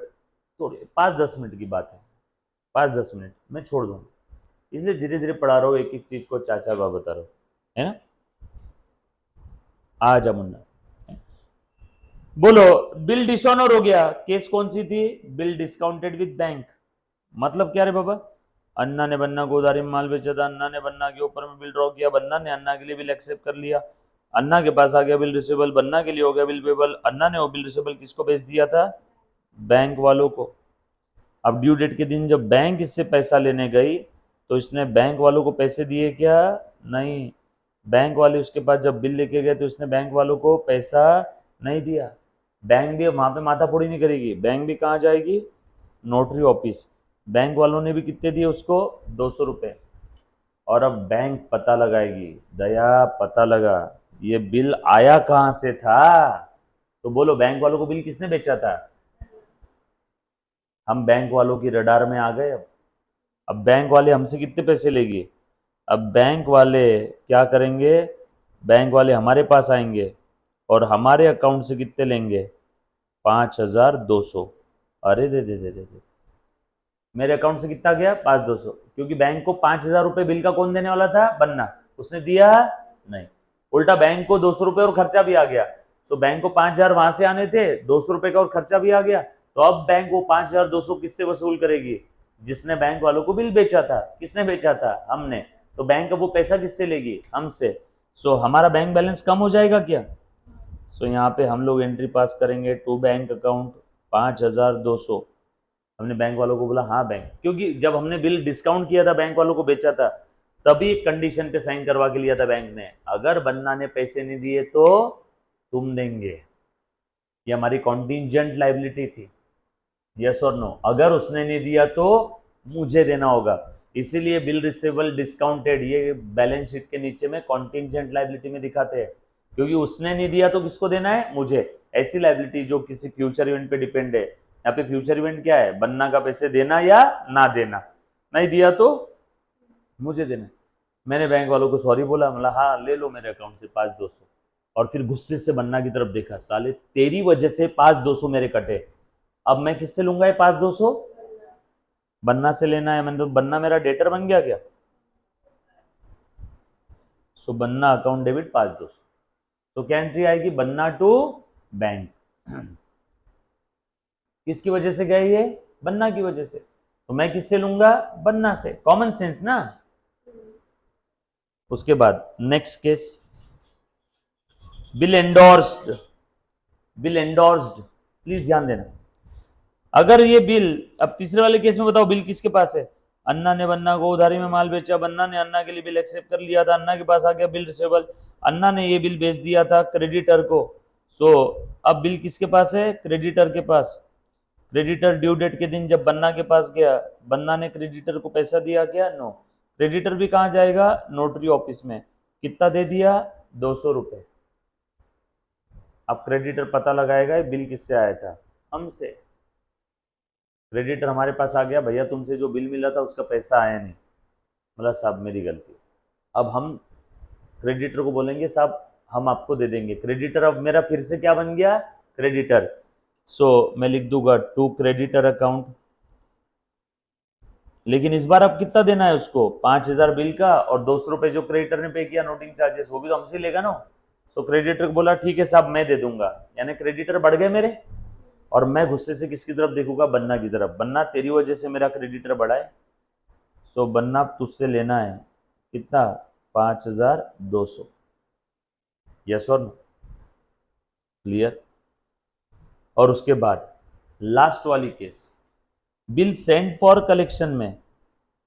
Speaker 1: थोड़े 5-10 मिनट की बात है, 5-10 मिनट मैं छोड़ दूंगा, इसलिए धीरे धीरे पढ़ा रहा हूँ, एक एक चीज को चाचा बाबा बता रहा हूँ, है ना? आ जा मुन्ना। बोलो, बिल डिसऑनर हो गया, केस कौन सी थी? Bill discounted with bank. मतलब क्या रे बाबा? अन्ना ने बन्ना को उधारी में माल बेचा था, अन्ना ने बन्ना के ऊपर में बिल ड्रॉ किया, बन्ना ने अन्ना के लिए बिल एक्सेप्ट कर लिया, अन्ना के पास आ गया बिल रिसीवेबल, बन्ना के लिए हो गया बिल पेबल, अन्ना ने वो बिल रिसीवेबल किसको भेज दिया था? बैंक वालों को। अब ड्यू डेट के दिन जब बैंक इससे पैसा लेने गई तो इसने बैंक वालों को पैसे दिए क्या? नहीं। बैंक वाले उसके पास जब बिल लेके गए तो इसने बैंक वालों को पैसा नहीं दिया। बैंक भी वहां पे माथाफोड़ी नहीं करेगी, बैंक भी कहाँ जाएगी? Notary office. बैंक वालों ने भी कितने दिए उसको? 200 रुपए। और अब बैंक पता लगाएगी, दया पता लगा ये बिल आया कहां से था। तो बोलो, बैंक वालों को बिल किसने बेचा था? हम बैंक वालों की रडार में आ गए। अब बैंक वाले हमसे कितने पैसे लेंगे? अब बैंक वाले क्या करेंगे? बैंक वाले हमारे पास आएंगे और हमारे अकाउंट से कितने लेंगे? 5,200। अरे दे मेरे अकाउंट से कितना गया? 5,200, क्योंकि बैंक को 5,000 रुपए बिल का कौन देने वाला था? बन्ना। उसने दिया नहीं, उल्टा बैंक को 200 रुपए और खर्चा भी आ गया। सो बैंक को 5,000 वहां से आने थे, 200 रुपए का और खर्चा भी आ गया, तो अब बैंक को 5,200 किससे वसूल करेगी? जिसने बैंक वालों को बिल बेचा था। किसने बेचा था? हमने। तो बैंक वो पैसा किससे लेगी? हमसे। सो हमारा बैंक बैलेंस कम हो जाएगा क्या? सो यहाँ पे हम लोग एंट्री पास करेंगे, टू बैंक अकाउंट 5,200। हमने बैंक वालों को बोला हाँ बैंक, क्योंकि जब हमने बिल डिस्काउंट किया था, बैंक वालों को बेचा था, तभी एक कंडीशन पे साइन करवा के लिया था बैंक ने, अगर बन्ना ने पैसे नहीं दिए तो तुम देंगे। ये हमारी कॉन्टिंजेंट लाइबिलिटी थी, यस और नो? अगर उसने नहीं दिया तो मुझे देना होगा। इसीलिए बिल रिसीवेबल डिस्काउंटेड ये बैलेंस शीट के नीचे में कॉन्टिंजेंट लायबिलिटी में दिखाते हैं, क्योंकि उसने नहीं दिया तो किसको देना है, मुझे। ऐसी लायबिलिटी जो किसी फ्यूचर इवेंट पे डिपेंड है, यहाँ पे फ्यूचर इवेंट क्या है, बन्ना का पैसे देना या ना देना, नहीं दिया तो मुझे देना। मैंने बैंक वालों को सॉरी बोला, मतलब हाँ ले लो मेरे अकाउंट से 5,200, और फिर गुस्से से बन्ना की तरफ देखा, साले तेरी वजह से 5,200 मेरे कटे, अब मैं किससे लूंगा ये 5,200, बन्ना से लेना है। मैंने तो बन्ना मेरा डेटर बन गया क्या, सो बन्ना अकाउंट डेबिट 5,200। तो क्या एंट्री आएगी, बन्ना टू बैंक। किसकी वजह से गया ये, बन्ना की वजह से, तो मैं किससे लूंगा, बन्ना से, कॉमन सेंस ना। उसके बाद next case, bill endorsed, bill endorsed, please ध्यान देना। अगर ये बिल, अब तीसरे वाले केस में बताओ बिल किसके पास है, अन्ना ने बन्ना को उधारी में माल बेचा, बन्ना ने अन्ना के लिए बिल एक्सेप्ट कर लिया था, अन्ना के पास आ गया बिल रिसीवेबल, अन्ना ने ये बिल बेच दिया था क्रेडिटर को। सो अब बिल किसके पास है, क्रेडिटर के पास। क्रेडिटर ड्यू डेट के दिन जब बन्ना के पास गया, बन्ना ने क्रेडिटर को पैसा दिया क्या, नो। क्रेडिटर भी कहां जाएगा, नोटरी ऑफिस में, कितना दे दिया, 200 रुपए। अब क्रेडिटर पता लगाएगा ये बिल किससे आया था, हमसे। क्रेडिटर हमारे पास आ गया, भैया तुमसे जो बिल मिला था उसका पैसा आया नहीं, बोला साहब मेरी गलती। अब हम क्रेडिटर को बोलेंगे साहब हम आपको दे देंगे, क्रेडिटर अब मेरा फिर से क्या बन गया, क्रेडिटर। सो मैं लिख दूंगा टू क्रेडिटर अकाउंट, लेकिन इस बार अब कितना देना है उसको, 5,000 बिल का, और 200 रुपए जो क्रेडिटर ने पे किया नोटिंग चार्जेस, वो भी तो हमसे लेगा ना। सो क्रेडिटर को बोला ठीक है साहब मैं दे दूंगा, यानी क्रेडिटर बढ़ गए मेरे, और मैं गुस्से से किसकी तरफ देखूंगा, बन्ना की तरफ, बन्ना तेरी वजह से मेरा क्रेडिटर बढ़ा है, सो बन्ना तुझसे लेना है कितना, 5,200, यस और नो, क्लियर। और उसके बाद लास्ट वाली case, bill send for collection में,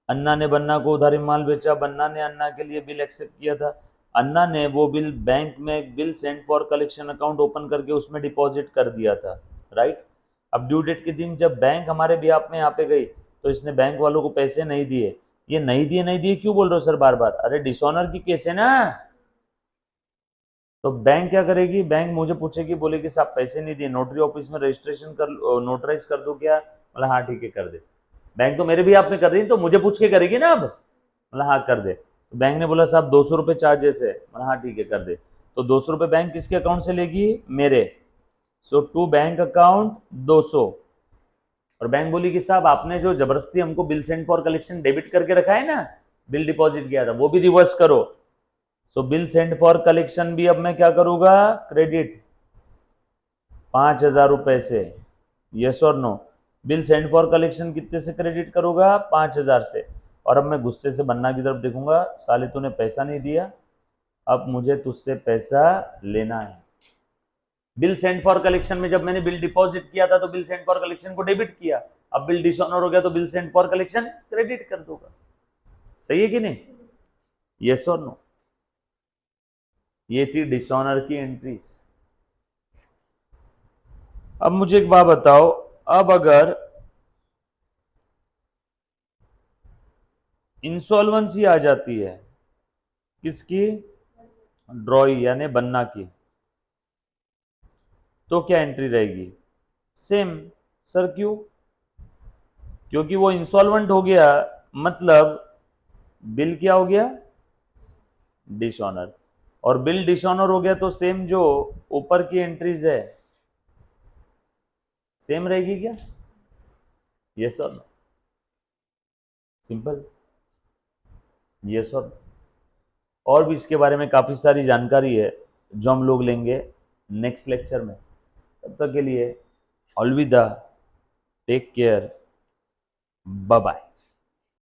Speaker 1: अन्ना ने बन्ना को उधारी माल बेचा, बन्ना ने अन्ना के लिए बिल एक्सेप्ट किया था, अन्ना ने वो बिल बैंक में bill send for collection account open करके उसमें डिपॉजिट कर दिया था, राइट। अब ड्यू डेट के दिन जब बैंक हमारे बिहाफ में यहाँ पे गई, तो इसने बैंक वालों को पैसे नहीं दिए। ये नहीं दिए नहीं दिए क्यों बोल रहे हो सर बार बार, अरे डिसऑनर की केस है ना। तो बैंक क्या करेगी, बैंक मुझे पूछेगी, बोलेगी साहब पैसे नहीं दिए, नोटरी ऑफिस में रजिस्ट्रेशन कर, नोटराइज कर दो क्या, मतलब हाँ ठीक है कर दे। बैंक तो मेरे भी आप में कर रही है, तो मुझे पूछ के करेगी ना अब, मतलब हाँ कर दे। तो बैंक ने बोला साहब 200 रुपये चार्जेस है, मतलब हाँ ठीक है कर दे। तो 200 रुपये बैंक किसके अकाउंट से लेगी, मेरे। सो टू बैंक अकाउंट 200, और बैंक बोली कि साहब आपने जो जबरदस्ती हमको bill send for collection debit करके रखा है ना, बिल डिपॉजिट किया था, वो भी रिवर्स करो। सो बिल सेंड फॉर कलेक्शन भी अब मैं क्या करूंगा, क्रेडिट 5,000 रुपए से, यस और no. Bill send for collection कितने से क्रेडिट करूंगा, 5,000 से। और अब मैं गुस्से से बन्ना की तरफ देखूंगा, साले तूने पैसा नहीं दिया, अब मुझे तुझसे पैसा लेना है। बिल सेंड फॉर कलेक्शन में जब मैंने बिल डिपॉजिट किया था तो बिल सेंड फॉर कलेक्शन को डेबिट किया, अब बिल डिसऑनर हो गया तो bill send for collection credit कर दूंगा, सही है कि नहीं, यस और नो। ये थी डिसऑनर की एंट्रीज। अब मुझे एक बात बताओ, अब अगर इंसॉल्वेंसी आ जाती है किसकी, ड्रॉई यानी बन्ना की, तो क्या एंट्री रहेगी, सेम। सर क्यों, क्योंकि वो इंसॉल्वेंट हो गया, मतलब बिल क्या हो गया, डिसऑनर, और बिल डिसऑनर हो गया तो सेम जो ऊपर की एंट्रीज है सेम रहेगी क्या, यस और नो, सिंपल, यस और भी इसके बारे में काफी सारी जानकारी है जो हम लोग लेंगे नेक्स्ट लेक्चर में। तब तक के लिए अलविदा, टेक केयर, बाय बाय।